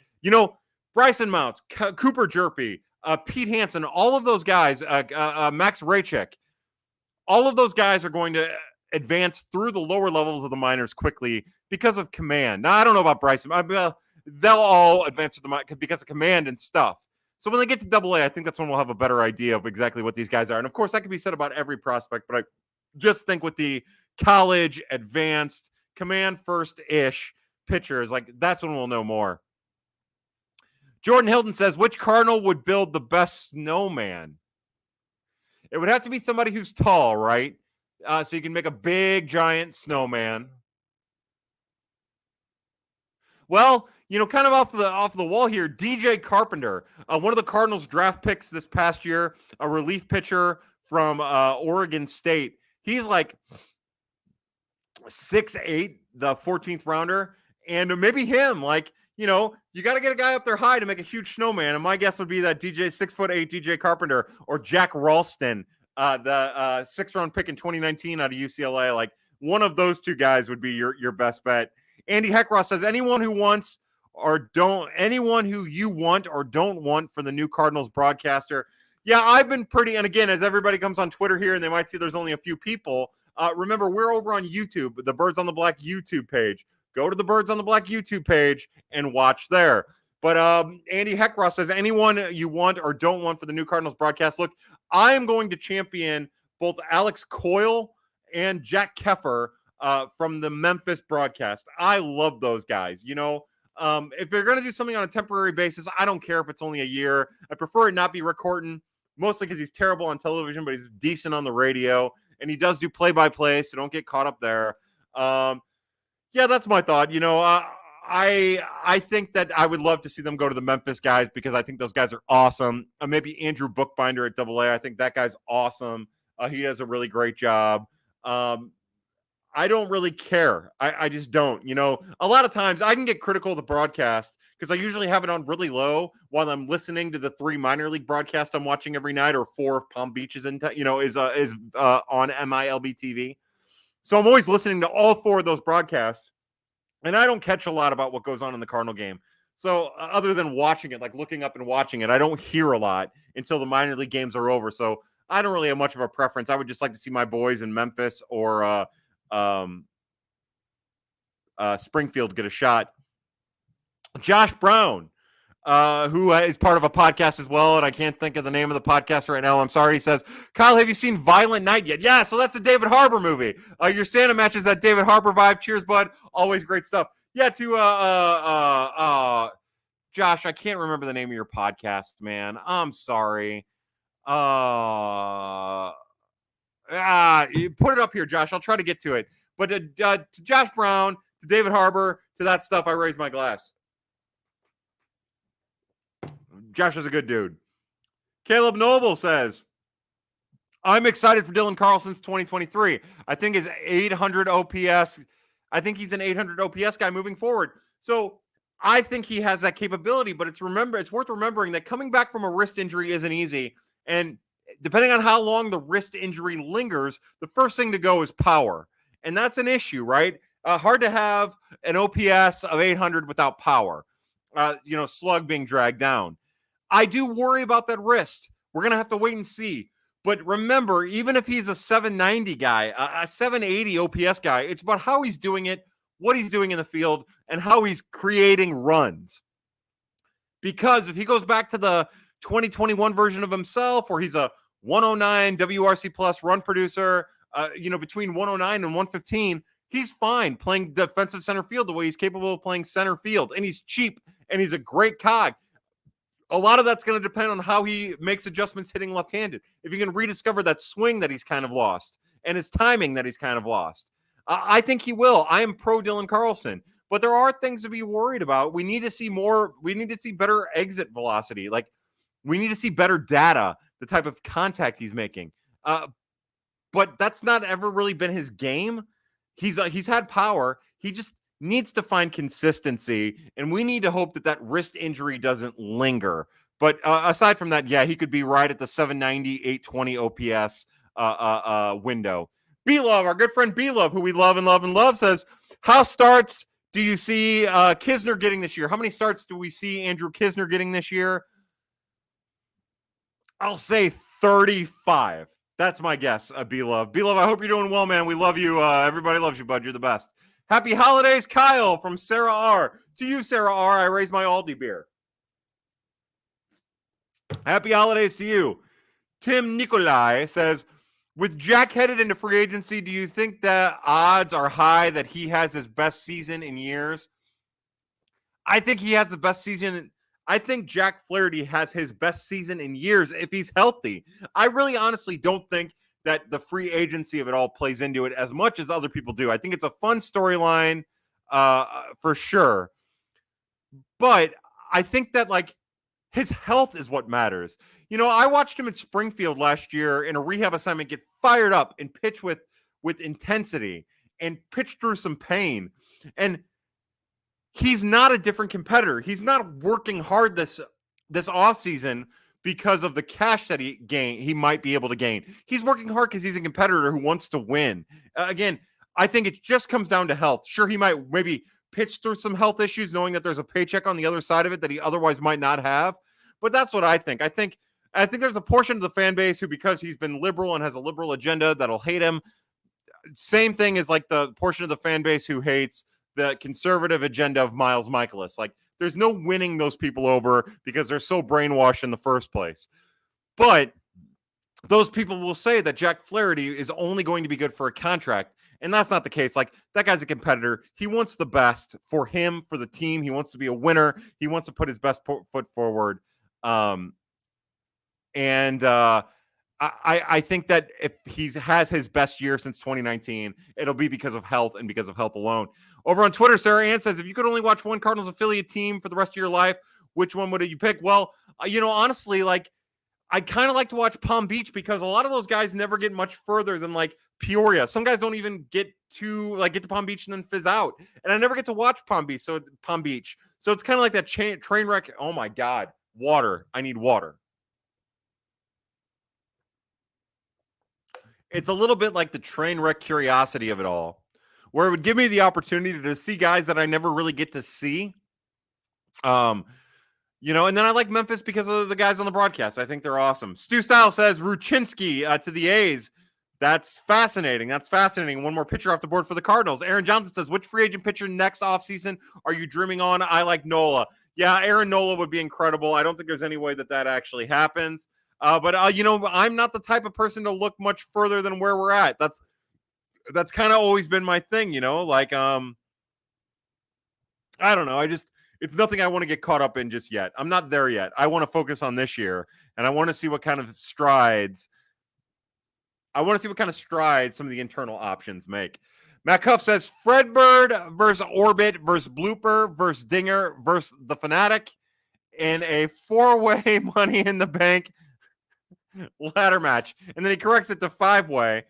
Bryson Mounts, Cooper Jerpy, Pete Hansen, all of those guys, Max Raychik, all of those guys are going to advance through the lower levels of the minors quickly because of command. Now, I don't know about Bryson. They'll all advance because of command and stuff. So when they get to AA, I think that's when we'll have a better idea of exactly what these guys are. And of course, that can be said about every prospect, but I just think with the college, advanced, command first-ish pitchers, that's when we'll know more. Jordan Hilton says, which Cardinal would build the best snowman? It would have to be somebody who's tall, right? So you can make a big, giant snowman. Well, kind of off the wall here, DJ Carpenter, one of the Cardinals draft picks this past year, a relief pitcher from Oregon State. He's like 6'8", the 14th rounder. And maybe him, you got to get a guy up there high to make a huge snowman. And my guess would be that 6'8" DJ Carpenter or Jack Ralston, the 6th round pick in 2019 out of UCLA. One of those two guys would be your best bet. Andy Heckross says, anyone who wants anyone who you want or don't want for the new Cardinals broadcaster. Yeah, I've been pretty, and again, as everybody comes on Twitter here and they might see there's only a few people, remember, we're over on YouTube, the Birds on the Black YouTube page. Go to the Birds on the Black YouTube page and watch there. But Andy Heckross says, anyone you want or don't want for the new Cardinals broadcast. Look, I am going to champion both Alex Coyle and Jack Keffer from the Memphis broadcast. I love those guys. If they're going to do something on a temporary basis, I don't care if it's only a year. I prefer it not be Rick Horton, mostly because he's terrible on television, but he's decent on the radio. And he does do play-by-play, so don't get caught up there. Yeah, that's my thought. I think that I would love to see them go to the Memphis guys because I think those guys are awesome. Maybe Andrew Bookbinder at AA. I think that guy's awesome. He does a really great job. I don't really care. I just don't. A lot of times I can get critical of the broadcast because I usually have it on really low while I'm listening to the 3 minor league broadcasts I'm watching every night, or 4 of Palm Beaches is on MILB TV. So I'm always listening to all 4 of those broadcasts, and I don't catch a lot about what goes on in the Cardinal game. So other than watching it, like looking up and watching it, I don't hear a lot until the minor league games are over. So I don't really have much of a preference. I would just like to see my boys in Memphis or Springfield get a shot. Josh Brown, who is part of a podcast as well, and I can't think of the name of the podcast right now. I'm sorry. He says, Kyle, have you seen Violent Night yet? Yeah, so that's a David Harbour movie. Your Santa matches that David Harbour vibe. Cheers, bud. Always great stuff. Yeah, to Josh, I can't remember the name of your podcast, man. I'm sorry. You put it up here, Josh. I'll try to get to it. But to Josh Brown, to David Harbour, to that stuff, I raise my glass. Josh is a good dude. Caleb Noble says, I'm excited for Dylan Carlson's 2023. I think his 800 OPS. I think he's an 800 OPS guy moving forward. So I think he has that capability, but it's worth remembering that coming back from a wrist injury isn't easy. And depending on how long the wrist injury lingers, the first thing to go is power. And that's an issue, right? Hard to have an OPS of 800 without power, slug being dragged down. I do worry about that wrist. We're going to have to wait and see. But remember, even if he's a 790 guy, a 780 OPS guy, it's about how he's doing it, what he's doing in the field, and how he's creating runs. Because if he goes back to the 2021 version of himself, where he's a 109 WRC plus run producer, between 109 and 115, he's fine playing defensive center field the way he's capable of playing center field. And he's cheap, and he's a great cog. A lot of that's going to depend on how he makes adjustments hitting left-handed. If he can rediscover that swing that he's kind of lost and his timing that he's kind of lost. I think he will. I am pro Dylan Carlson. But there are things to be worried about. We need to see more. We need to see better exit velocity. Like, we need to see better data, the type of contact he's making. But that's not ever really been his game. He's had power. He just needs to find consistency, and we need to hope that wrist injury doesn't linger. But aside from that, yeah, he could be right at the 790, 820 OPS window. B-Love, our good friend B-Love, who we love and love and love, says, how starts do you see Kisner getting this year? How many starts do we see Andrew Kisner getting this year? I'll say 35. That's my guess, B-Love. B-Love, I hope you're doing well, man. We love you. Everybody loves you, bud. You're the best. Happy holidays, Kyle, from Sarah R. To you, Sarah R., I raise my Aldi beer. Happy holidays to you. Tim Nikolai says, with Jack headed into free agency, do you think that odds are high that he has his best season in years? I think he has the best season. I think Jack Flaherty has his best season in years if he's healthy. I really honestly don't think that the free agency of it all plays into it as much as other people do. I think it's a fun storyline for sure. But I think that, like, his health is what matters. I watched him in Springfield last year in a rehab assignment get fired up and pitch with intensity and pitch through some pain. And he's not a different competitor. He's not working hard this offseason because of the cash that he might be able to gain. He's working hard because he's a competitor who wants to win. Again, I think it just comes down to health. Sure, he might maybe pitch through some health issues, knowing that there's a paycheck on the other side of it that he otherwise might not have. But that's what I think. I think there's a portion of the fan base who, because he's been liberal and has a liberal agenda, that'll hate him. Same thing as like the portion of the fan base who hates the conservative agenda of Miles Michaelis. Like, there's no winning those people over because they're so brainwashed in the first place. But those people will say that Jack Flaherty is only going to be good for a contract. And that's not the case. Like, that guy's a competitor. He wants the best for him, for the team. He wants to be a winner. He wants to put his best foot forward. I think that if he has his best year since 2019, it'll be because of health and because of health alone. Over on Twitter, Sarah Ann says, if you could only watch one Cardinals affiliate team for the rest of your life, which one would you pick? Well, honestly, like, I kind of like to watch Palm Beach because a lot of those guys never get much further than like Peoria. Some guys don't even get to Palm Beach and then fizz out. And I never get to watch Palm Beach. So it's kind of like that train wreck. Oh my God, water. I need water. It's a little bit like the train wreck curiosity of it all, where it would give me the opportunity to see guys that I never really get to see. And then I like Memphis because of the guys on the broadcast. I think they're awesome. Stu Style says Ruchinski to the A's. That's fascinating. One more pitcher off the board for the Cardinals. Aaron Johnson says, which free agent pitcher next offseason are you dreaming on? I like Nola. Yeah, Aaron Nola would be incredible. I don't think there's any way that actually happens. But I'm not the type of person to look much further than where we're at. That's kind of always been my thing, like, I don't know. It's nothing I want to get caught up in just yet. I'm not there yet. I want to focus on this year, and I want to see what kind of strides some of the internal options make. Matt Cuff says Fredbird versus Orbit versus Blooper versus Dinger versus the Fanatic in a 4-way Money in the Bank ladder match. And then he corrects it to 5-way.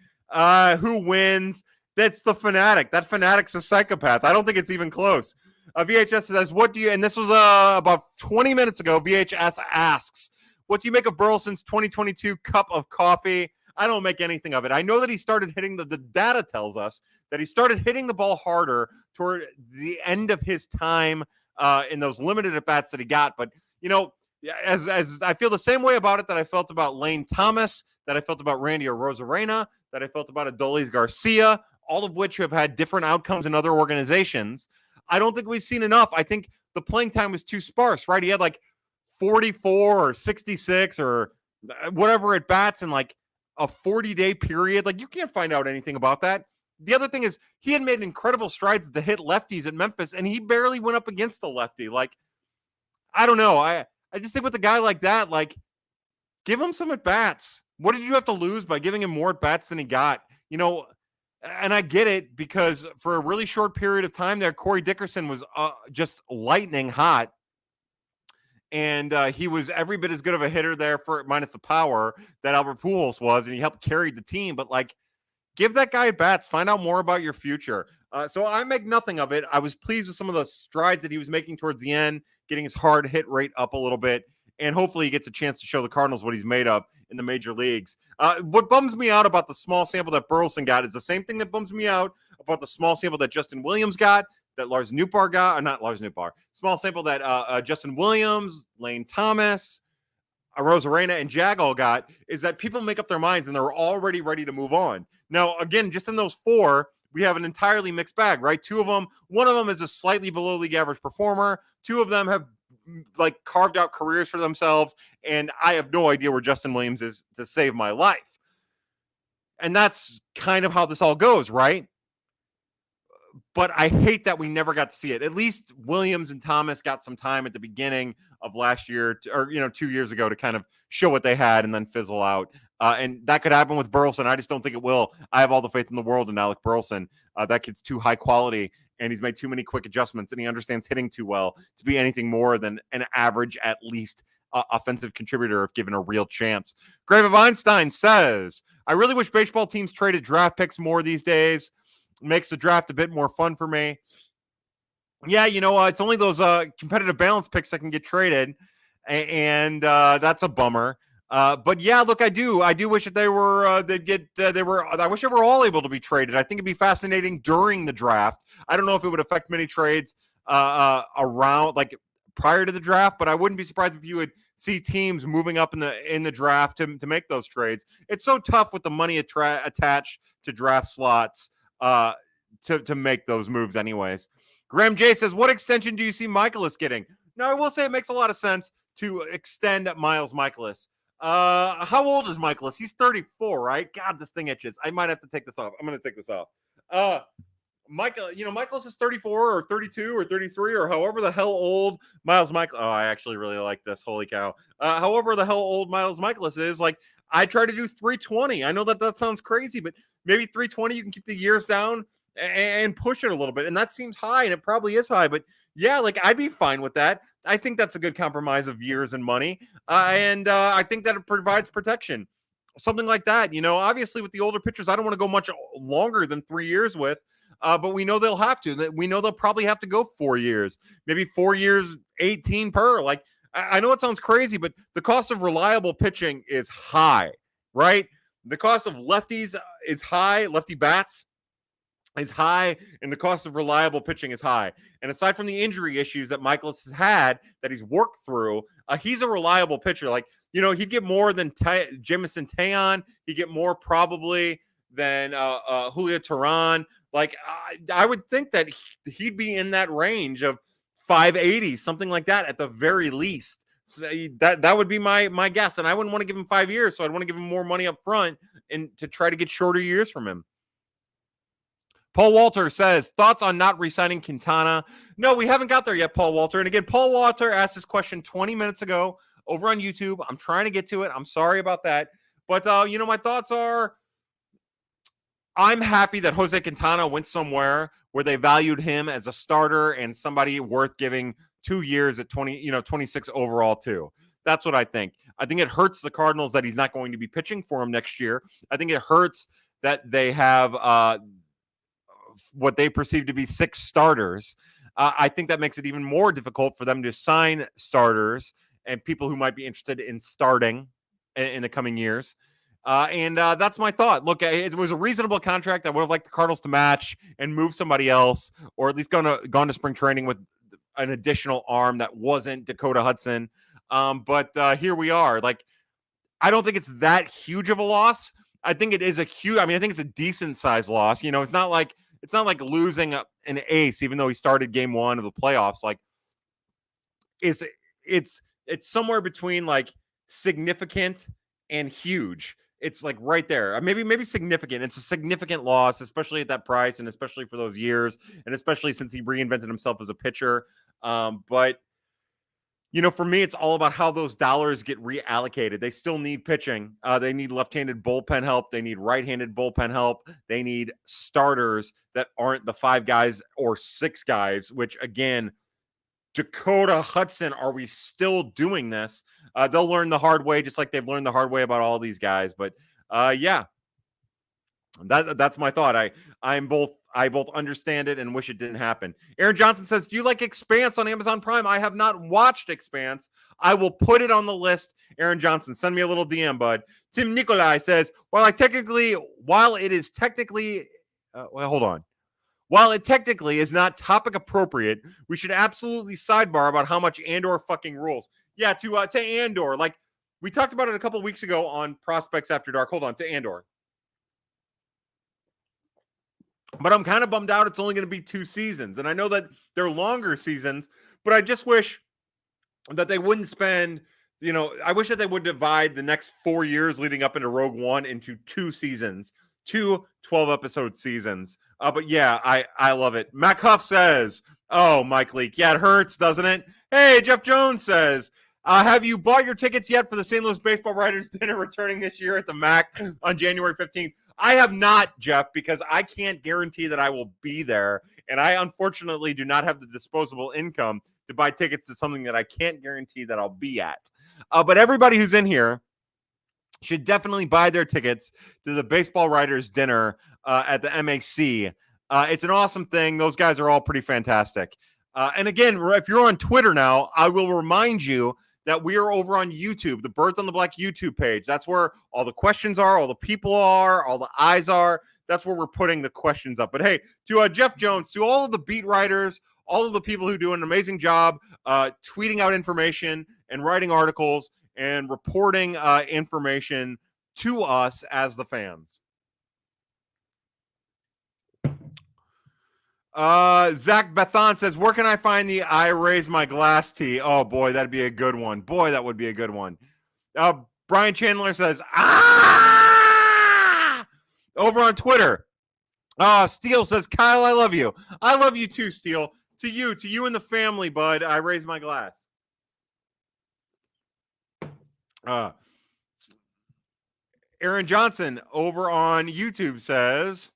Who wins? That's the Fanatic. That Fanatic's a psychopath. I don't think it's even close. VHS says, and this was about 20 minutes ago, VHS asks, what do you make of Burleson's 2022 cup of coffee? I don't make anything of it. I know that he started hitting the data tells us that he started hitting the ball harder toward the end of his time in those limited at-bats that he got. But, as I feel the same way about it that I felt about Lane Thomas, that I felt about Randy Arozarena, that I felt about Adolis Garcia, all of which have had different outcomes in other organizations. I don't think we've seen enough. I think the playing time was too sparse, right? He had like 44 or 66 or whatever at bats in like a 40-day period. Like, you can't find out anything about that. The other thing is he had made incredible strides to hit lefties at Memphis, and he barely went up against a lefty. Like, I don't know. I just think with a guy like that, like, give him some at bats. What did you have to lose by giving him more at bats than he got? And I get it, because for a really short period of time there, Corey Dickerson was just lightning hot. And he was every bit as good of a hitter there, for minus the power, that Albert Pujols was, and he helped carry the team. But, like, give that guy at bats. Find out more about your future. So I make nothing of it. I was pleased with some of the strides that he was making towards the end, getting his hard hit rate up a little bit. And hopefully he gets a chance to show the Cardinals what he's made of in the major leagues. What bums me out about the small sample that Burleson got is the same thing that bums me out about the small sample that Justin Williams got, that Lars Nootbaar got, or not Lars Nootbaar, small sample that Justin Williams, Lane Thomas, Arozarena, and Jagal got, is that people make up their minds and they're already ready to move on. Now, again, just in those 4, we have an entirely mixed bag, right? One of them is a slightly below league average performer. 2 of them have like carved out careers for themselves, and I have no idea where Justin Williams is to save my life. And that's kind of how this all goes, right? But I hate that we never got to see it. At least Williams and Thomas got some time at the beginning of last year, or 2 years ago, to kind of show what they had and then fizzle out. And that could happen with Burleson. I just don't think it will. I have all the faith in the world in Alec Burleson. That kid's too high quality, and he's made too many quick adjustments, and he understands hitting too well to be anything more than an average, at least, offensive contributor if given a real chance. Grave of Einstein says, I really wish baseball teams traded draft picks more these days. Makes the draft a bit more fun for me. Yeah, it's only those competitive balance picks that can get traded, and that's a bummer. But yeah, look, I do wish that they were, I wish they were all able to be traded. I think it'd be fascinating during the draft. I don't know if it would affect many trades, around, like, prior to the draft, but I wouldn't be surprised if you would see teams moving up in the draft to make those trades. It's so tough with the money attached to draft slots, to make those moves anyways. Graham J says, what extension do you see Michaelis getting? Now, I will say it makes a lot of sense to extend Miles Michaelis. How old is Michaelis? He's 34, right? God, this thing itches. I might have to take this off. I'm going to take this off. Michaelis is 34 or 32 or 33 or however the hell old Miles Michaelis. Oh, I actually really like this. Holy cow. However the hell old Miles Michaelis is, like, I try to do 320. I know that sounds crazy, but maybe 320, you can keep the years down and push it a little bit. And that seems high, and it probably is high, but yeah, like, I'd be fine with that. I think that's a good compromise of years and money. And I think that it provides protection. Something like that. Obviously with the older pitchers, I don't want to go much longer than 3 years with. But we know they'll have to. We know they'll probably have to go 4 years, maybe 4 years, 18 per. Like, I know it sounds crazy, but the cost of reliable pitching is high, right? The cost of lefties is high, lefty bats is high, and the cost of reliable pitching is high. And aside from the injury issues that Michaelis has had that he's worked through, he's a reliable pitcher. Like, he'd get more than Jameson Taillon. He'd get more probably than Julio Teheran. Like, I would think that he'd be in that range of 580, something like that at the very least. So that would be my guess. And I wouldn't want to give him 5 years, so I'd want to give him more money up front and to try to get shorter years from him. Paul Walter says, thoughts on not re-signing Quintana? No, we haven't got there yet, Paul Walter. And again, Paul Walter asked this question 20 minutes ago over on YouTube. I'm trying to get to it. I'm sorry about that. But, my thoughts are, I'm happy that Jose Quintana went somewhere where they valued him as a starter and somebody worth giving 2 years at 26 overall too. That's what I think. I think it hurts the Cardinals that he's not going to be pitching for him next year. I think it hurts that they have what they perceive to be 6 starters. I think that makes it even more difficult for them to sign starters and people who might be interested in starting in the coming years. And that's my thought. Look, it was a reasonable contract. I would have liked the Cardinals to match and move somebody else, or at least gone to spring training with an additional arm that wasn't Dakota Hudson. But here we are. Like, I don't think it's that huge of a loss. I think it is I think it's a decent sized loss. It's not like losing an ace, even though he started game 1 of the playoffs. Like, it's somewhere between like significant and huge. It's like right there. Maybe significant. It's a significant loss, especially at that price and especially for those years and especially since he reinvented himself as a pitcher. But for me, it's all about how those dollars get reallocated. They still need pitching. They need left-handed bullpen help. They need right-handed bullpen help. They need starters that aren't the 5 guys or 6 guys, which, again, Dakota Hudson, are we still doing this? They'll learn the hard way, just like they've learned the hard way about all these guys. But yeah, that's my thought. I both understand it and wish it didn't happen. Aaron Johnson says, do you like Expanse on Amazon Prime? I have not watched Expanse. I will put it on the list. Aaron Johnson, send me a little DM, bud. Tim Nikolai says, while it technically is not topic appropriate, we should absolutely sidebar about how much Andor fucking rules. Yeah, to Andor. Like, we talked about it a couple weeks ago on Prospects After Dark. Hold on, to Andor. But I'm kind of bummed out it's only going to be 2 seasons. And I know that they're longer seasons, but I just wish that they wouldn't spend, I wish that they would divide the next 4 years leading up into Rogue One into 2 seasons, 2 12-episode seasons. But yeah, I love it. Mac Huff says, oh, Mike Leake. Yeah, it hurts, doesn't it? Hey, Jeff Jones says, have you bought your tickets yet for the St. Louis Baseball Writers Dinner returning this year at the MAC on January 15th? I have not, Jeff, because I can't guarantee that I will be there. And I unfortunately do not have the disposable income to buy tickets to something that I can't guarantee that I'll be at. But everybody who's in here should definitely buy their tickets to the Baseball Writers Dinner at the MAC. It's an awesome thing. Those guys are all pretty fantastic. And again, if you're on Twitter now, I will remind you that we are over on YouTube, the Birds on the Black YouTube page. That's where all the questions are, all the people are, all the eyes are. That's where we're putting the questions up. But hey, to Jeff Jones, to all of the beat writers, all of the people who do an amazing job tweeting out information and writing articles and reporting information to us as the fans. Zach Bethan says, where can I find the I Raise My Glass tee? Oh, boy, that'd be a good one. Boy, that would be a good one. Brian Chandler says, over on Twitter. Steele says, Kyle, I love you. I love you too, Steele. To you and the family, bud. I raise my glass. Aaron Johnson over on YouTube says,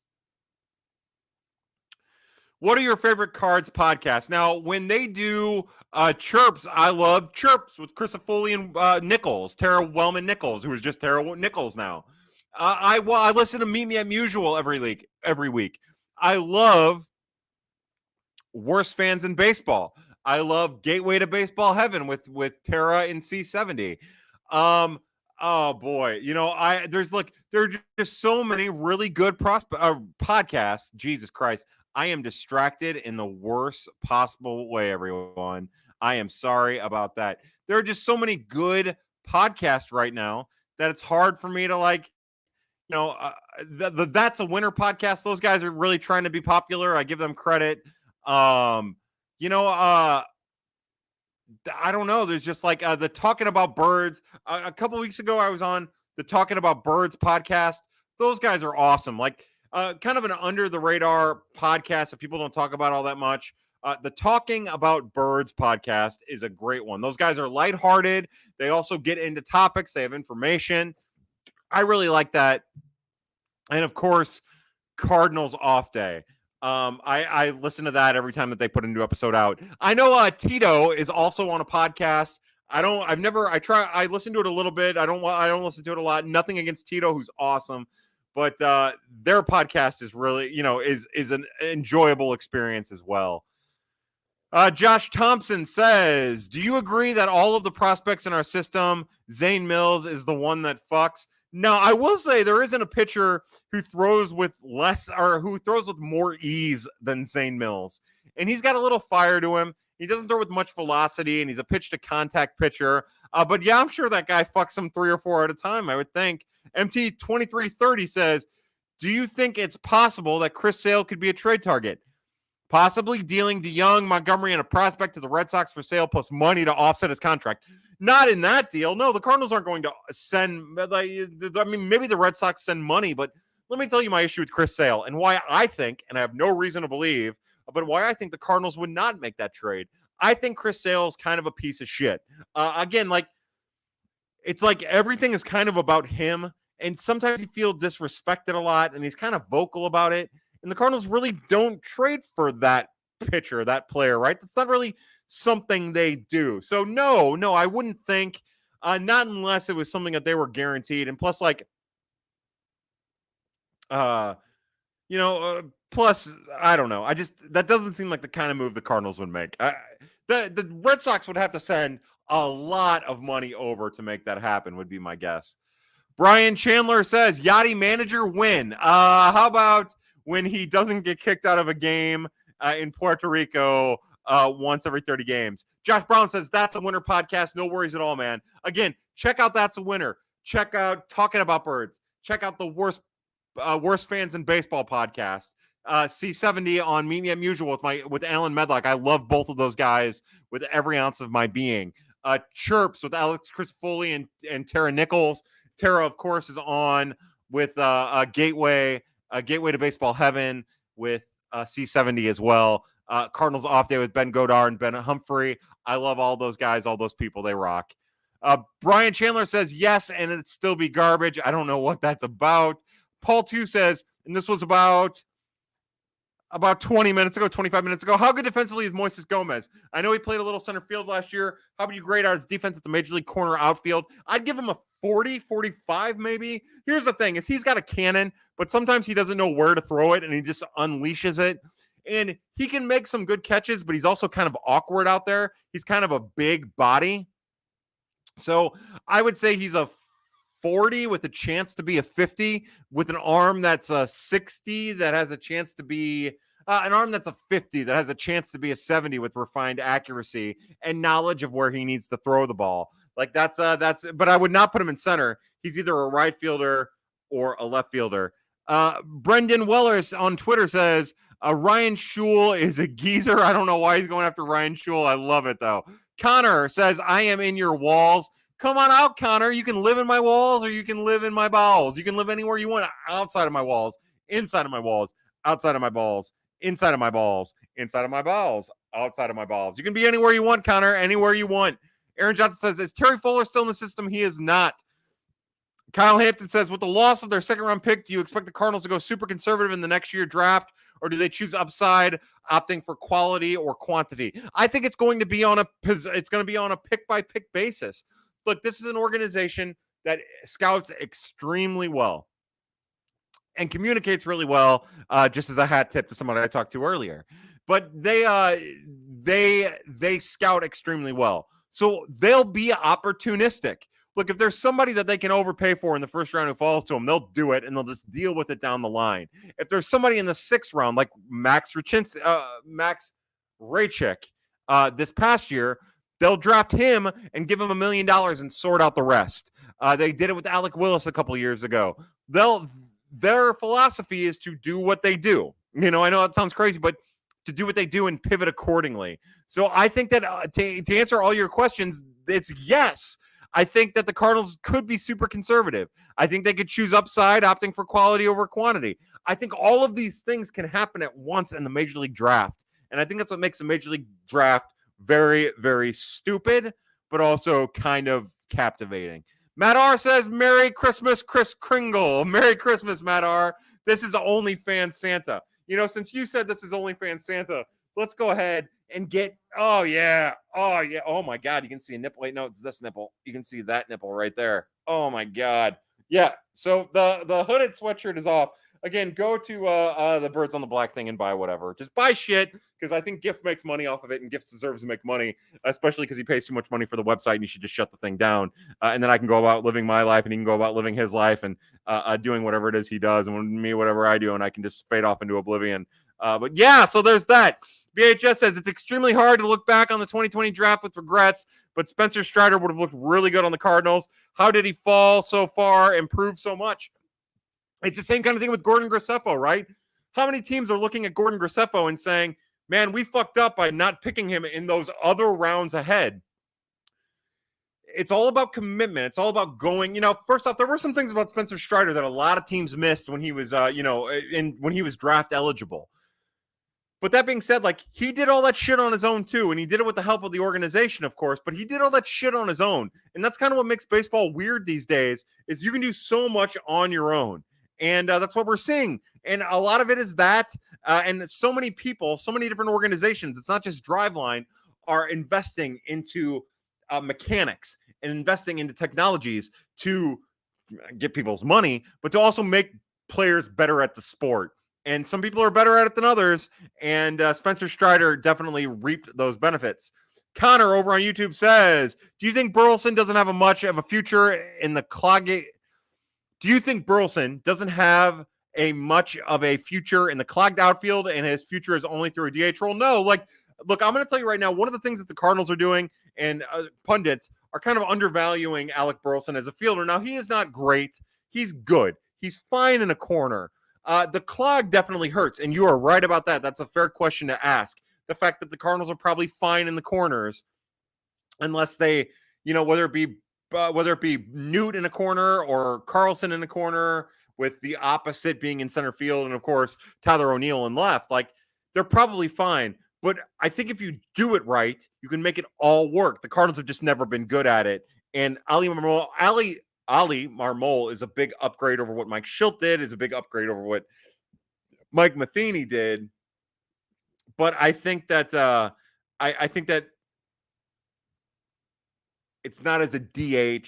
what are your favorite Cards podcasts? Now, when they do Chirps, I love Chirps with Chris Foley and Nichols, Tara Wellman Nichols, who is just Tara Nichols now. I listen to Meet Me at Mutual every week. I love Worst Fans in Baseball. I love Gateway to Baseball Heaven with Tara and C70. Oh boy, there are just so many really good podcasts. Jesus Christ, I am distracted in the worst possible way, everyone. I am sorry about that. There are just so many good podcasts right now that it's hard for me to the That's a Winner podcast. Those guys are really trying to be popular. I give them credit. I don't know. There's just the Talking About Birds. A couple weeks ago, I was on the Talking About Birds podcast. Those guys are awesome. Kind of an under the radar podcast that people don't talk about all that much. The Talking About Birds podcast is a great one. Those guys are lighthearted. They also get into topics. They have information. I really like that. And of course, Cardinals Off Day. I listen to that every time that they put a new episode out. I know Tito is also on a podcast. I listen to it a little bit. I don't listen to it a lot. Nothing against Tito, who's awesome, but their podcast is really, is an enjoyable experience as well. Josh Thompson says, do you agree that all of the prospects in our system, Zane Mills is the one that fucks? Now, I will say there isn't a pitcher who throws with more ease than Zane Mills. And he's got a little fire to him. He doesn't throw with much velocity, and he's a pitch-to-contact pitcher. But yeah, I'm sure that guy fucks him 3 or 4 at a time, I would think. MT2330 says, do you think it's possible that Chris Sale could be a trade target? Possibly dealing DeYoung, Montgomery, and a prospect to the Red Sox for sale plus money to offset his contract. Not in that deal. No, the Cardinals aren't going to send. Maybe the Red Sox send money, but let me tell you my issue with Chris Sale and why I think, and I have no reason to believe, but why I think the Cardinals would not make that trade. I think Chris Sale is kind of a piece of shit. It's like everything is kind of about him, and sometimes he feels disrespected a lot, and he's kind of vocal about it. And the Cardinals really don't trade for that pitcher, that player, right? That's not really something they do. So no, I wouldn't think, not unless it was something that they were guaranteed. And plus, plus, I don't know. That doesn't seem like the kind of move the Cardinals would make. The Red Sox would have to send a lot of money over to make that happen, would be my guess. Brian Chandler says, Yachty manager win. How about when he doesn't get kicked out of a game in Puerto Rico once every 30 games? Josh Brown says, That's a Winner podcast. No worries at all, man. Again, check out That's a Winner. Check out Talking About Birds. Check out the Worst Fans in Baseball podcast. C70 on Meet Me at Mutual with Alan Medlock. I love both of those guys with every ounce of my being. Chirps with Chris Foley and Tara Nichols. Tara, of course, is on with Gateway to Baseball Heaven with C70 as well. Cardinals Off Day with Ben Godard and Ben Humphrey. I love all those guys, all those people. They rock. Brian Chandler says, yes, and it'd still be garbage. I don't know what that's about. Paul 2 says, and this was about 20 minutes ago, 25 minutes ago, how good defensively is Moises Gomez? I know he played a little center field last year. How would you grade out his defense at the Major League corner outfield? I'd give him a 40, 45 maybe. Here's the thing, is he's got a cannon, but sometimes he doesn't know where to throw it, and he just unleashes it. And he can make some good catches, but he's also kind of awkward out there. He's kind of a big body. So I would say he's a 40 with a chance to be a 50, with an arm that's a 60 that has a chance to be an arm that's a 50 that has a chance to be a 70 with refined accuracy and knowledge of where he needs to throw the ball. Like but I would not put him in center. He's either a right fielder or a left fielder. Brendan Wellers on Twitter says Ryan Shule is a geezer. I don't know why he's going after Ryan Shule. I love it though. Connor says, I am in your walls. Come on out, Connor. You can live in my walls or you can live in my bowels. You can live anywhere you want, outside of my walls, inside of my walls, outside of my balls, inside of my balls, inside of my balls, outside of my balls. You can be anywhere you want, Connor, anywhere you want. Aaron Johnson says, is Terry Fuller still in the system? He is not. Kyle Hampton says, with the loss of their second-round pick, do you expect the Cardinals to go super conservative in the next year draft, or do they choose upside, opting for quality or quantity? I think it's going to be on a pick-by-pick basis. Look, this is an organization that scouts extremely well and communicates really well, just as a hat tip to someone I talked to earlier. But they scout extremely well, so they'll be opportunistic. Look, if there's somebody that they can overpay for in the first round who falls to them, they'll do it and they'll just deal with it down the line. If there's somebody in the sixth round, like Max Raychik this past year, they'll draft him and give him $1 million and sort out the rest. They did it with Alec Willis a couple years ago. Their philosophy is to do what they do. I know that sounds crazy, but to do what they do and pivot accordingly. So I think that to answer all your questions, it's yes. I think that the Cardinals could be super conservative. I think they could choose upside, opting for quality over quantity. I think all of these things can happen at once in the Major League Draft. And I think that's what makes the Major League Draft very, very stupid, but also kind of captivating. Matt R says, Merry Christmas, Chris Kringle. Merry Christmas, Matt R. This is OnlyFans Santa. Since you said this is OnlyFans Santa, let's go ahead and get, oh my God, you can see a nipple. Wait, no, it's this nipple. You can see that nipple right there. Oh my God. Yeah, so the hooded sweatshirt is off. Again, go to the Birds on the Black thing and buy whatever. Just buy shit, because I think Gift makes money off of it, and Gift deserves to make money, especially because he pays too much money for the website, and he should just shut the thing down. And then I can go about living my life, and he can go about living his life, and doing whatever it is he does, and me, whatever I do, and I can just fade off into oblivion. But yeah, so there's that. BHS says, it's extremely hard to look back on the 2020 draft with regrets, but Spencer Strider would have looked really good on the Cardinals. How did he fall so far, improve so much? It's the same kind of thing with Gordon Graceffo, right? How many teams are looking at Gordon Graceffo and saying, man, we fucked up by not picking him in those other rounds ahead? It's all about commitment. It's all about going, first off, there were some things about Spencer Strider that a lot of teams missed when he was, when he was draft eligible. But that being said, like, he did all that shit on his own too, and he did it with the help of the organization, of course, but he did all that shit on his own. And that's kind of what makes baseball weird these days, is you can do so much on your own. And that's what we're seeing. And a lot of it is that, and so many people, so many different organizations, it's not just Driveline, are investing into mechanics and investing into technologies to get people's money, but to also make players better at the sport. And some people are better at it than others. And Spencer Strider definitely reaped those benefits. Connor over on YouTube says, do you think Burleson doesn't have much of a future in the clogged? Do you think Burleson doesn't have much of a future in the clogged outfield, and his future is only through a DH role? No, look, I'm going to tell you right now, one of the things that the Cardinals are doing, and pundits are kind of undervaluing Alec Burleson as a fielder. Now, he is not great. He's good. He's fine in a corner. The clog definitely hurts, and you are right about that. That's a fair question to ask. The fact that the Cardinals are probably fine in the corners, unless they, whether it be Newt in a corner or Carlson in a corner, with the opposite being in center field, and of course Tyler O'Neill in left, like, they're probably fine. But I think if you do it right, you can make it all work. The Cardinals have just never been good at it. And Ali Marmol is a big upgrade over what Mike Schilt did, is a big upgrade over what Mike Matheny did. But I think that I think that it's not as a DH.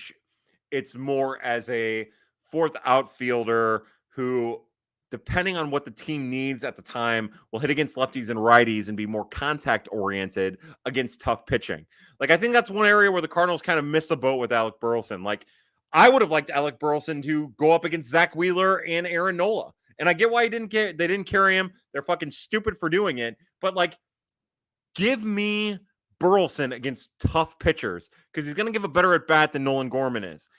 It's more as a fourth outfielder who depending on what the team needs at the time, will hit against lefties and righties and be more contact oriented against tough pitching. Like, I think that's one area where the Cardinals kind of missed the boat with Alec Burleson. Like, I would have liked Alec Burleson to go up against Zach Wheeler and Aaron Nola. And I get why they didn't carry him. They're fucking stupid for doing it. But like, give me Burleson against tough pitchers because he's going to give a better at bat than Nolan Gorman is.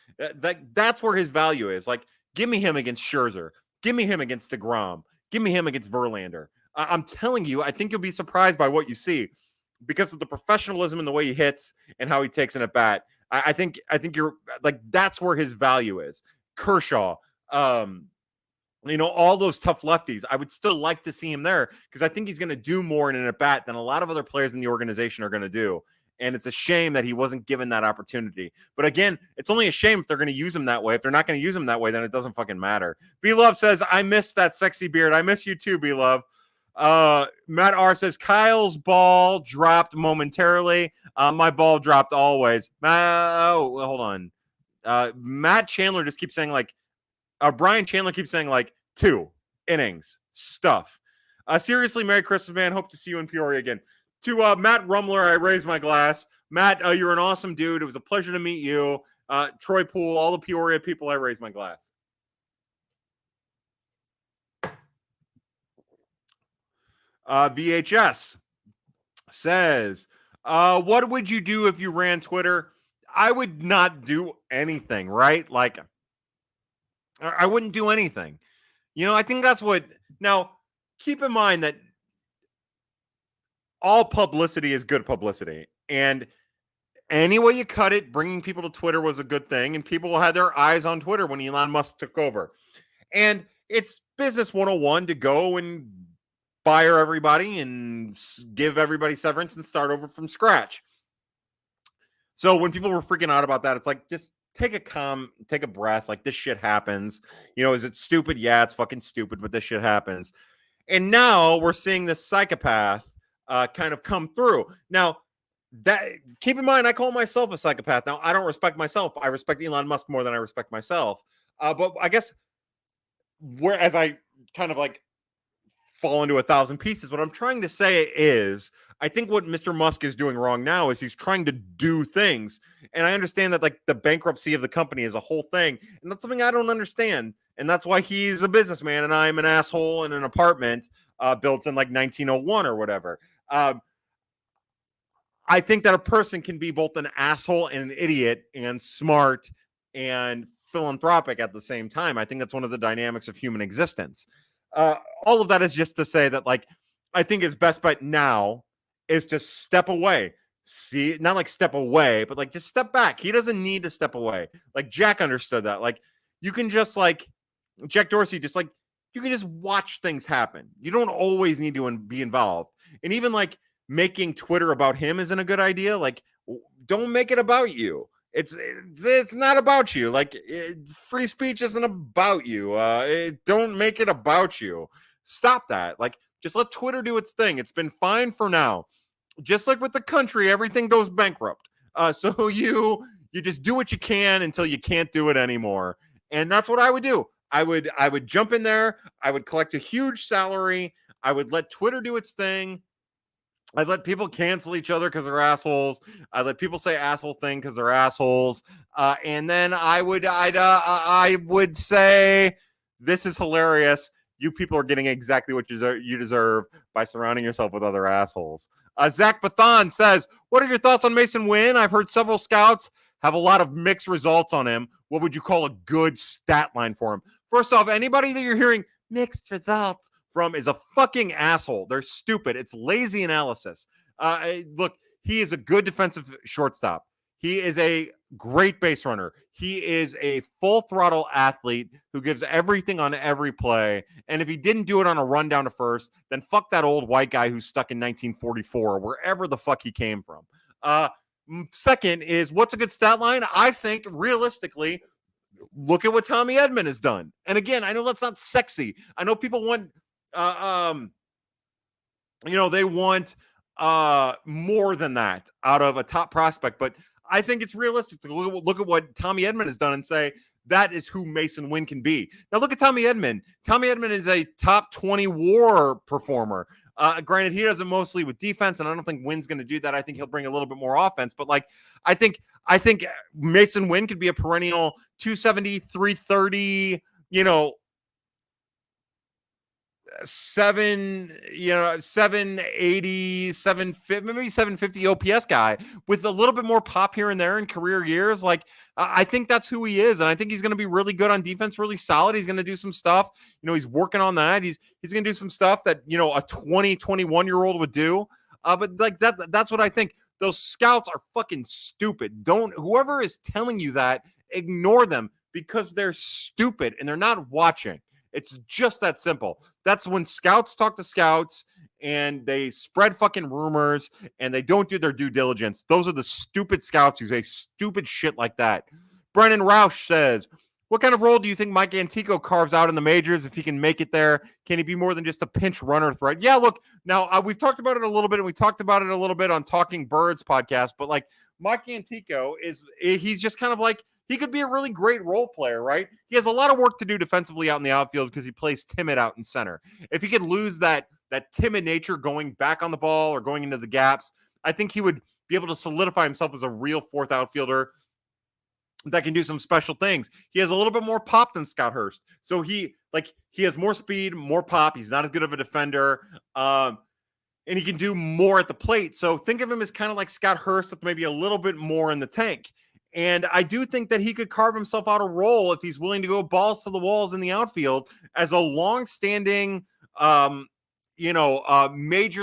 That's where his value is. Like, give me him against Scherzer. Give me him against DeGrom. Give me him against Verlander. I'm telling you, I think you'll be surprised by what you see because of the professionalism and the way he hits and how he takes an at bat. I think you're like, that's where his value is. Kershaw, all those tough lefties. I would still like to see him there because I think he's going to do more in an at bat than a lot of other players in the organization are going to do. And it's a shame that he wasn't given that opportunity. But again, it's only a shame if they're going to use him that way. If they're not going to use him that way, then it doesn't fucking matter. B-Love says, I miss that sexy beard. I miss you too, B-Love. Matt R says, Kyle's ball dropped momentarily. My ball dropped always. Hold on. Matt Chandler just keeps saying like, Brian Chandler keeps saying like 2 innings stuff. Seriously, Merry Christmas, man. Hope to see you in Peoria again. To Matt Rumler, I raise my glass. Matt, you're an awesome dude. It was a pleasure to meet you. Troy Poole, all the Peoria people, I raise my glass. VHS says, what would you do if you ran Twitter? I would not do anything, right? Like, I wouldn't do anything. I think that's what... Now, keep in mind that all publicity is good publicity. And any way you cut it, bringing people to Twitter was a good thing. And people had their eyes on Twitter when Elon Musk took over. And it's business 101 to go and fire everybody and give everybody severance and start over from scratch. So when people were freaking out about that, it's like, just take a breath. Like, this shit happens. Is it stupid? Yeah, it's fucking stupid, but this shit happens. And now we're seeing this psychopath kind of come through. Now, that keep in mind, I call myself a psychopath. Now, I don't respect myself. I respect Elon Musk more than I respect myself. But I guess whereas I kind of like fall into 1,000 pieces, what I'm trying to say is, I think what Mr. Musk is doing wrong now is he's trying to do things. And I understand that like the bankruptcy of the company is a whole thing. And that's something I don't understand. And that's why he's a businessman and I'm an asshole in an apartment built in like 1901 or whatever. I think that a person can be both an asshole and an idiot and smart and philanthropic at the same time. I think that's one of the dynamics of human existence. All of that is just to say that, like, I think his best bet now is to step away. See, not like step away, but like just step back. He doesn't need to step away. Like, Jack understood that. Like, you can just like Jack Dorsey, just like you can just watch things happen. You don't always need to be involved. And even like making Twitter about him isn't a good idea. Like, don't make it about you. It's not about you. Like, free speech isn't about you. Don't make it about you. Stop that. Like, just let Twitter do its thing. It's been fine for now. Just like with the country, everything goes bankrupt. So you just do what you can until you can't do it anymore. And that's what I would do. I would jump in there. I would collect a huge salary. I would let Twitter do its thing. I'd let people cancel each other because they're assholes. I'd let people say asshole thing because they're assholes. And then I would say, this is hilarious. You people are getting exactly what you deserve by surrounding yourself with other assholes. Zach Bathan says, what are your thoughts on Mason Wynn? I've heard several scouts have a lot of mixed results on him. What would you call a good stat line for him? First off, anybody that you're hearing mixed results from is a fucking asshole. They're stupid. It's lazy analysis. Look, he is a good defensive shortstop. He is a great base runner. He is a full throttle athlete who gives everything on every play. And if he didn't do it on a run down to first, then fuck that old white guy who's stuck in 1944, wherever the fuck he came from. Second is, what's a good stat line? I think realistically, look at what Tommy Edman has done. And again, I know that's not sexy. I know people want, they want more than that out of a top prospect, but I think it's realistic to look at what Tommy Edman has done and say, that is who Mason Wynn can be. Now look at Tommy Edman. Tommy Edman is a top 20 WAR performer. Granted, he does it mostly with defense, and I don't think Wynn's going to do that. I think he'll bring a little bit more offense. But like, I think Mason Wynn could be a perennial 270, 330, 780, 750, maybe 750 OPS guy with a little bit more pop here and there in career years. Like, I think that's who he is. And I think he's going to be really good on defense, really solid. He's going to do some stuff. He's working on that. He's going to do some stuff that, a 20, 21-year-old would do. But like that's what I think. Those scouts are fucking stupid. Whoever is telling you that, ignore them because they're stupid and they're not watching. It's just that simple. That's when scouts talk to scouts and they spread fucking rumors and they don't do their due diligence. Those are the stupid scouts who say stupid shit like that. Brennan Roush says, what kind of role do you think Mike Antico carves out in the majors if he can make it there? Can he be more than just a pinch runner threat? Yeah, look, now we've talked about it a little bit, and we talked about it a little bit on Talking Birds podcast, but like Mike Antico he's just kind of like, he could be a really great role player, right? He has a lot of work to do defensively out in the outfield because he plays timid out in center. If he could lose that timid nature going back on the ball or going into the gaps, I think he would be able to solidify himself as a real fourth outfielder that can do some special things. He has a little bit more pop than Scott Hurst. So he has more speed, more pop. He's not as good of a defender. And he can do more at the plate. So think of him as kind of like Scott Hurst with maybe a little bit more in the tank. And I do think that he could carve himself out a role if he's willing to go balls to the walls in the outfield as a long-standing, major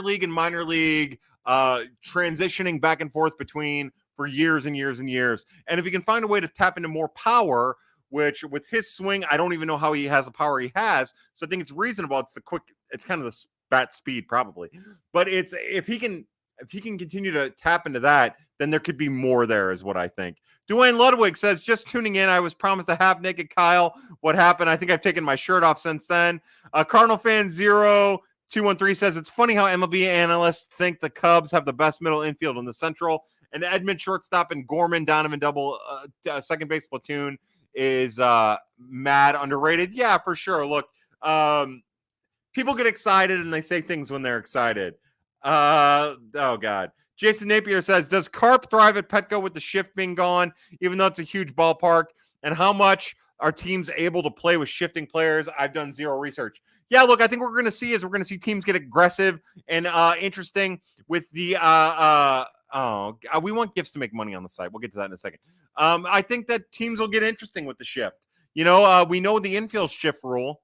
league and minor league, transitioning back and forth between for years and years and years. And if he can find a way to tap into more power, which with his swing, I don't even know how he has the power he has. So I think it's reasonable. It's kind of the bat speed probably, but if he can continue to tap into that, then there could be more there is what I think. Dwayne Ludwig says, just tuning in. I was promised a half naked Kyle. What happened? I think I've taken my shirt off since then. Cardinal fan 0213 says, it's funny how MLB analysts think the Cubs have the best middle infield in the Central. And Edmund shortstop and Gorman Donovan double second base platoon is mad underrated. Yeah, for sure. Look, people get excited and they say things when they're excited. Oh God. Jason Napier says, does Carp thrive at Petco with the shift being gone, even though it's a huge ballpark? And how much are teams able to play with shifting players? I've done zero research. Yeah, look, I think what we're going to see teams get aggressive and interesting with the we want gifts to make money on the site. We'll get to that in a second. I think that teams will get interesting with the shift. We know the infield shift rule.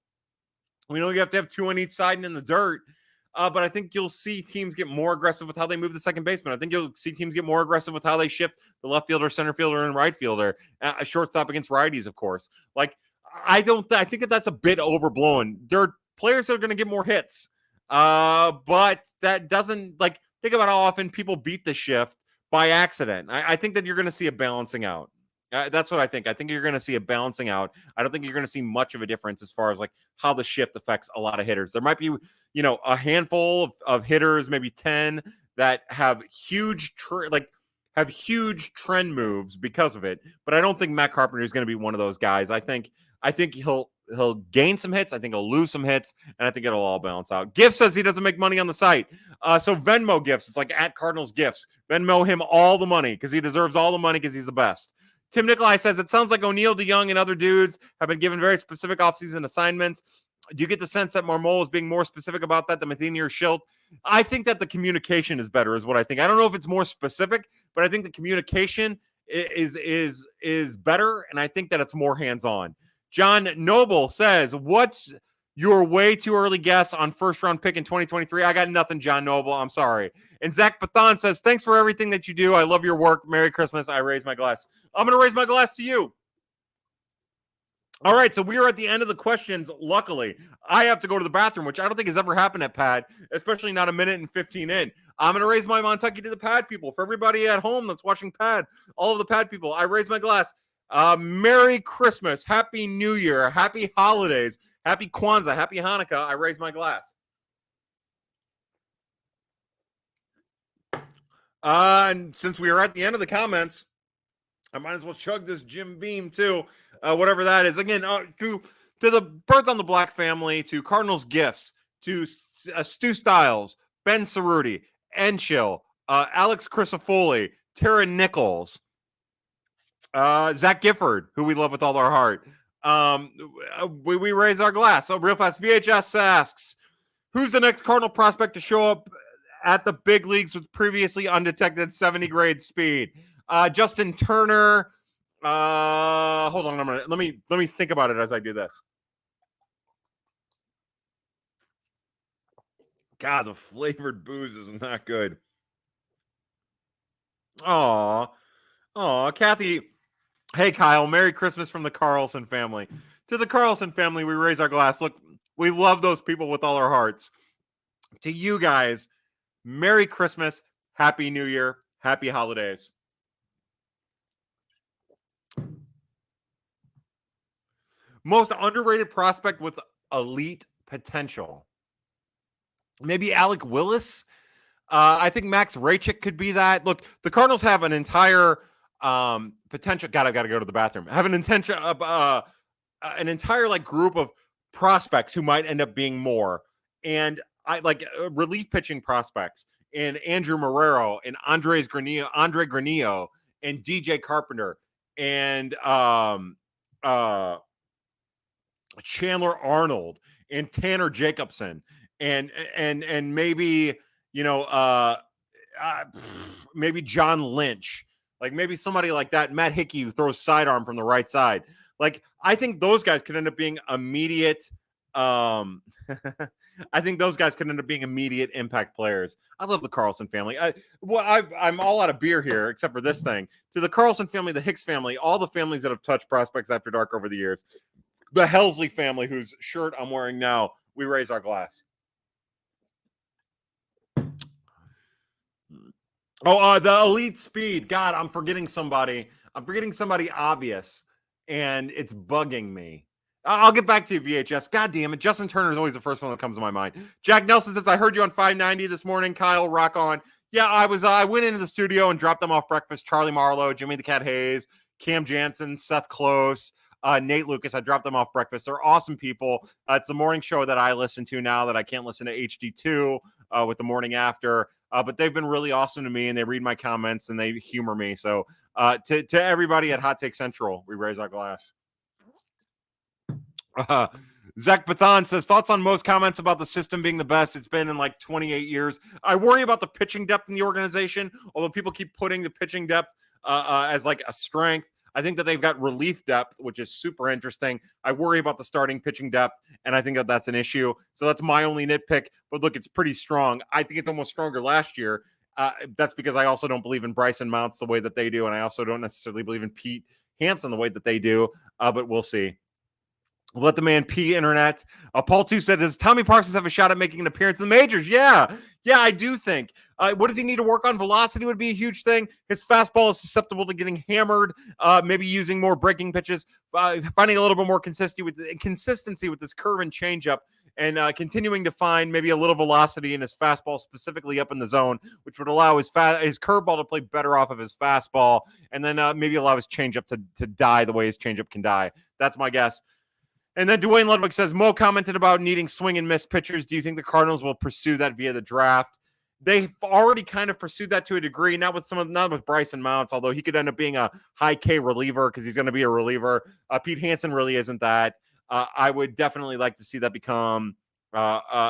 We know you have to have two on each side and in the dirt. But I think you'll see teams get more aggressive with how they move the second baseman. I think you'll see teams get more aggressive with how they shift the left fielder, center fielder, and right fielder. A shortstop against righties, of course. Like, I think that's a bit overblown. There are players that are going to get more hits. But that doesn't, think about how often people beat the shift by accident. I think that you're going to see a balancing out. That's what I think. I think you're going to see a balancing out. I don't think you're going to see much of a difference as far as how the shift affects a lot of hitters. There might be, a handful of hitters, maybe 10 that have huge trend moves because of it. But I don't think Matt Carpenter is going to be one of those guys. I think he'll gain some hits. I think he'll lose some hits, and I think it'll all balance out. Gift says he doesn't make money on the site. So Venmo Gifts, it's like at Cardinals Gifts. Venmo him all the money because he deserves all the money because he's the best. Tim Nikolai says, it sounds like O'Neill, DeYoung, and other dudes have been given very specific offseason assignments. Do you get the sense that Marmol is being more specific about that than Matheny or Schilt? I think that the communication is better is what I think. I don't know if it's more specific, but I think the communication is better, and I think that it's more hands-on. John Noble says, what's your way too early guess on first-round pick in 2023? I got nothing, John Noble. I'm sorry. And Zach Pathan says, thanks for everything that you do. I love your work. Merry Christmas. I raise my glass. I'm going to raise my glass to you. All right, so we are at the end of the questions. Luckily, I have to go to the bathroom, which I don't think has ever happened at Pad, especially not a minute and 15 in. I'm going to raise my Montucky to the Pad people. For everybody at home that's watching Pad, all of the Pad people, I raise my glass. Merry Christmas, Happy New Year, Happy Holidays, Happy Kwanzaa, Happy Hanukkah. I raise my glass. And since we are at the end of the comments, I might as well chug this Jim Beam too. whatever that is. Again, to the Birds on the Black family, to Cardinals Gifts, to Stu Styles, Ben Cerruti, Enchill, Alex Crisafulli, Tara Nichols, Zach Gifford, who we love with all our heart. We raise our glass. So real fast, VHS asks, who's the next Cardinal prospect to show up at the big leagues with previously undetected 70 grade speed? Justin Turner. Hold on a minute. Let me think about it as I do this. God, the flavored booze isn't that good. Aw, Kathy. Hey, Kyle. Merry Christmas from the Carlson family. To the Carlson family, we raise our glass. Look, we love those people with all our hearts. To you guys, Merry Christmas, Happy New Year, Happy Holidays. Most underrated prospect with elite potential. Maybe Alec Willis. I think Max Raychik could be that. Look, the Cardinals have an entire potential. God, I've got to go to the bathroom. Have an intention an entire like group of prospects who might end up being more. And I like relief pitching prospects and Andrew Marrero and Andre Granillo and DJ Carpenter and Chandler Arnold and Tanner Jacobson and maybe maybe John Lynch, like maybe somebody like that, Matt Hickey who throws sidearm from the right side. Like I think those guys could end up being immediate. I think those guys could end up being immediate impact players. I love the Carlson family. I'm all out of beer here, except for this thing. To the Carlson family, the Hicks family, all the families that have touched Prospects After Dark over the years, the Helsley family, whose shirt I'm wearing now, we raise our glass. Oh, the elite speed. God, I'm forgetting somebody. I'm forgetting somebody obvious, and it's bugging me. I'll get back to you, VHS. God damn it. Justin Turner is always the first one that comes to my mind. Jack Nelson says, I heard you on 590 this morning. Kyle, rock on. Yeah, I went into the studio and dropped them off breakfast. Charlie Marlowe, Jimmy the Cat Hayes, Cam Jansen, Seth Close, Nate Lucas. I dropped them off breakfast. They're awesome people. It's the morning show that I listen to now that I can't listen to HD2 with the morning after. But they've been really awesome to me, and they read my comments and they humor me. So to everybody at Hot Take Central, we raise our glass. Zach Pathan says, thoughts on most comments about the system being the best it's been in like 28 years. I worry about the pitching depth in the organization, although people keep putting the pitching depth as like a strength. I think that they've got relief depth, which is super interesting. I worry about the starting pitching depth, and I think that that's an issue. So that's my only nitpick. But look, it's pretty strong. I think it's almost stronger last year. That's because I also don't believe in Bryson Mounts the way that they do, and I also don't necessarily believe in Pete Hansen the way that they do. But we'll see. Let the man pee internet. Paul 2 said, does Tommy Parsons have a shot at making an appearance in the majors? Yeah, I do think. What does he need to work on? Velocity would be a huge thing. His fastball is susceptible to getting hammered. Maybe using more breaking pitches, finding a little bit more consistency with this curve and changeup, and continuing to find maybe a little velocity in his fastball, specifically up in the zone, which would allow his curveball to play better off of his fastball, and then maybe allow his changeup to die the way his changeup can die. That's my guess. And then Dwayne Ludwig says, Mo commented about needing swing and miss pitchers. Do you think the Cardinals will pursue that via the draft? They've already kind of pursued that to a degree, not with Bryson Mounts, although he could end up being a high K reliever because he's going to be a reliever. Pete Hansen really isn't that. I would definitely like to see that become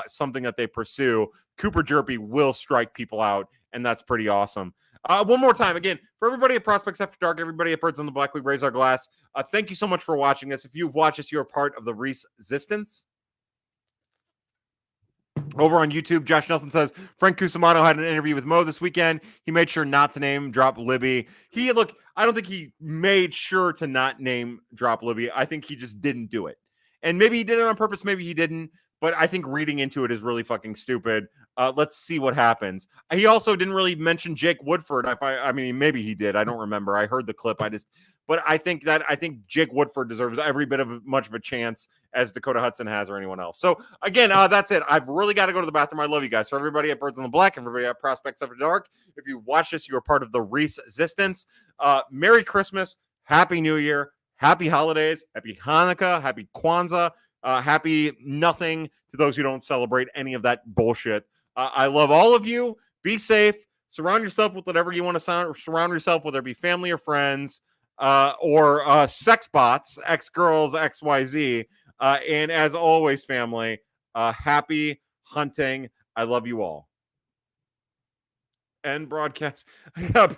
something that they pursue. Cooper Jerpy will strike people out, and that's pretty awesome. One more time, again, for everybody at Prospects After Dark, everybody at Birds on the Black, we raise our glass. Thank you so much for watching this. If you've watched this, you're a part of the Resistance. Over on YouTube, Josh Nelson says, Frank Cusimano had an interview with Mo this weekend. He made sure not to name drop Libby. I don't think he made sure to not name drop Libby. I think he just didn't do it. And maybe he did it on purpose, maybe he didn't. But I think reading into it is really fucking stupid. Let's see what happens. He also didn't really mention Jake Woodford. I mean, maybe he did. I don't remember. I heard the clip. But I think Jake Woodford deserves every bit of much of a chance as Dakota Hudson has or anyone else. So again, that's it. I've really got to go to the bathroom. I love you guys. For everybody at Birds on the Black, everybody at Prospects After Dark, if you watch this, you are part of the Resistance. Merry Christmas, Happy New Year, happy holidays, happy Hanukkah, happy Kwanzaa, happy nothing to those who don't celebrate any of that bullshit. I love all of you. Be safe. Surround yourself with whatever you want to surround yourself, whether it be family or friends, or sex bots, X girls, XYZ. And as always, family, happy hunting. I love you all. End broadcast. I got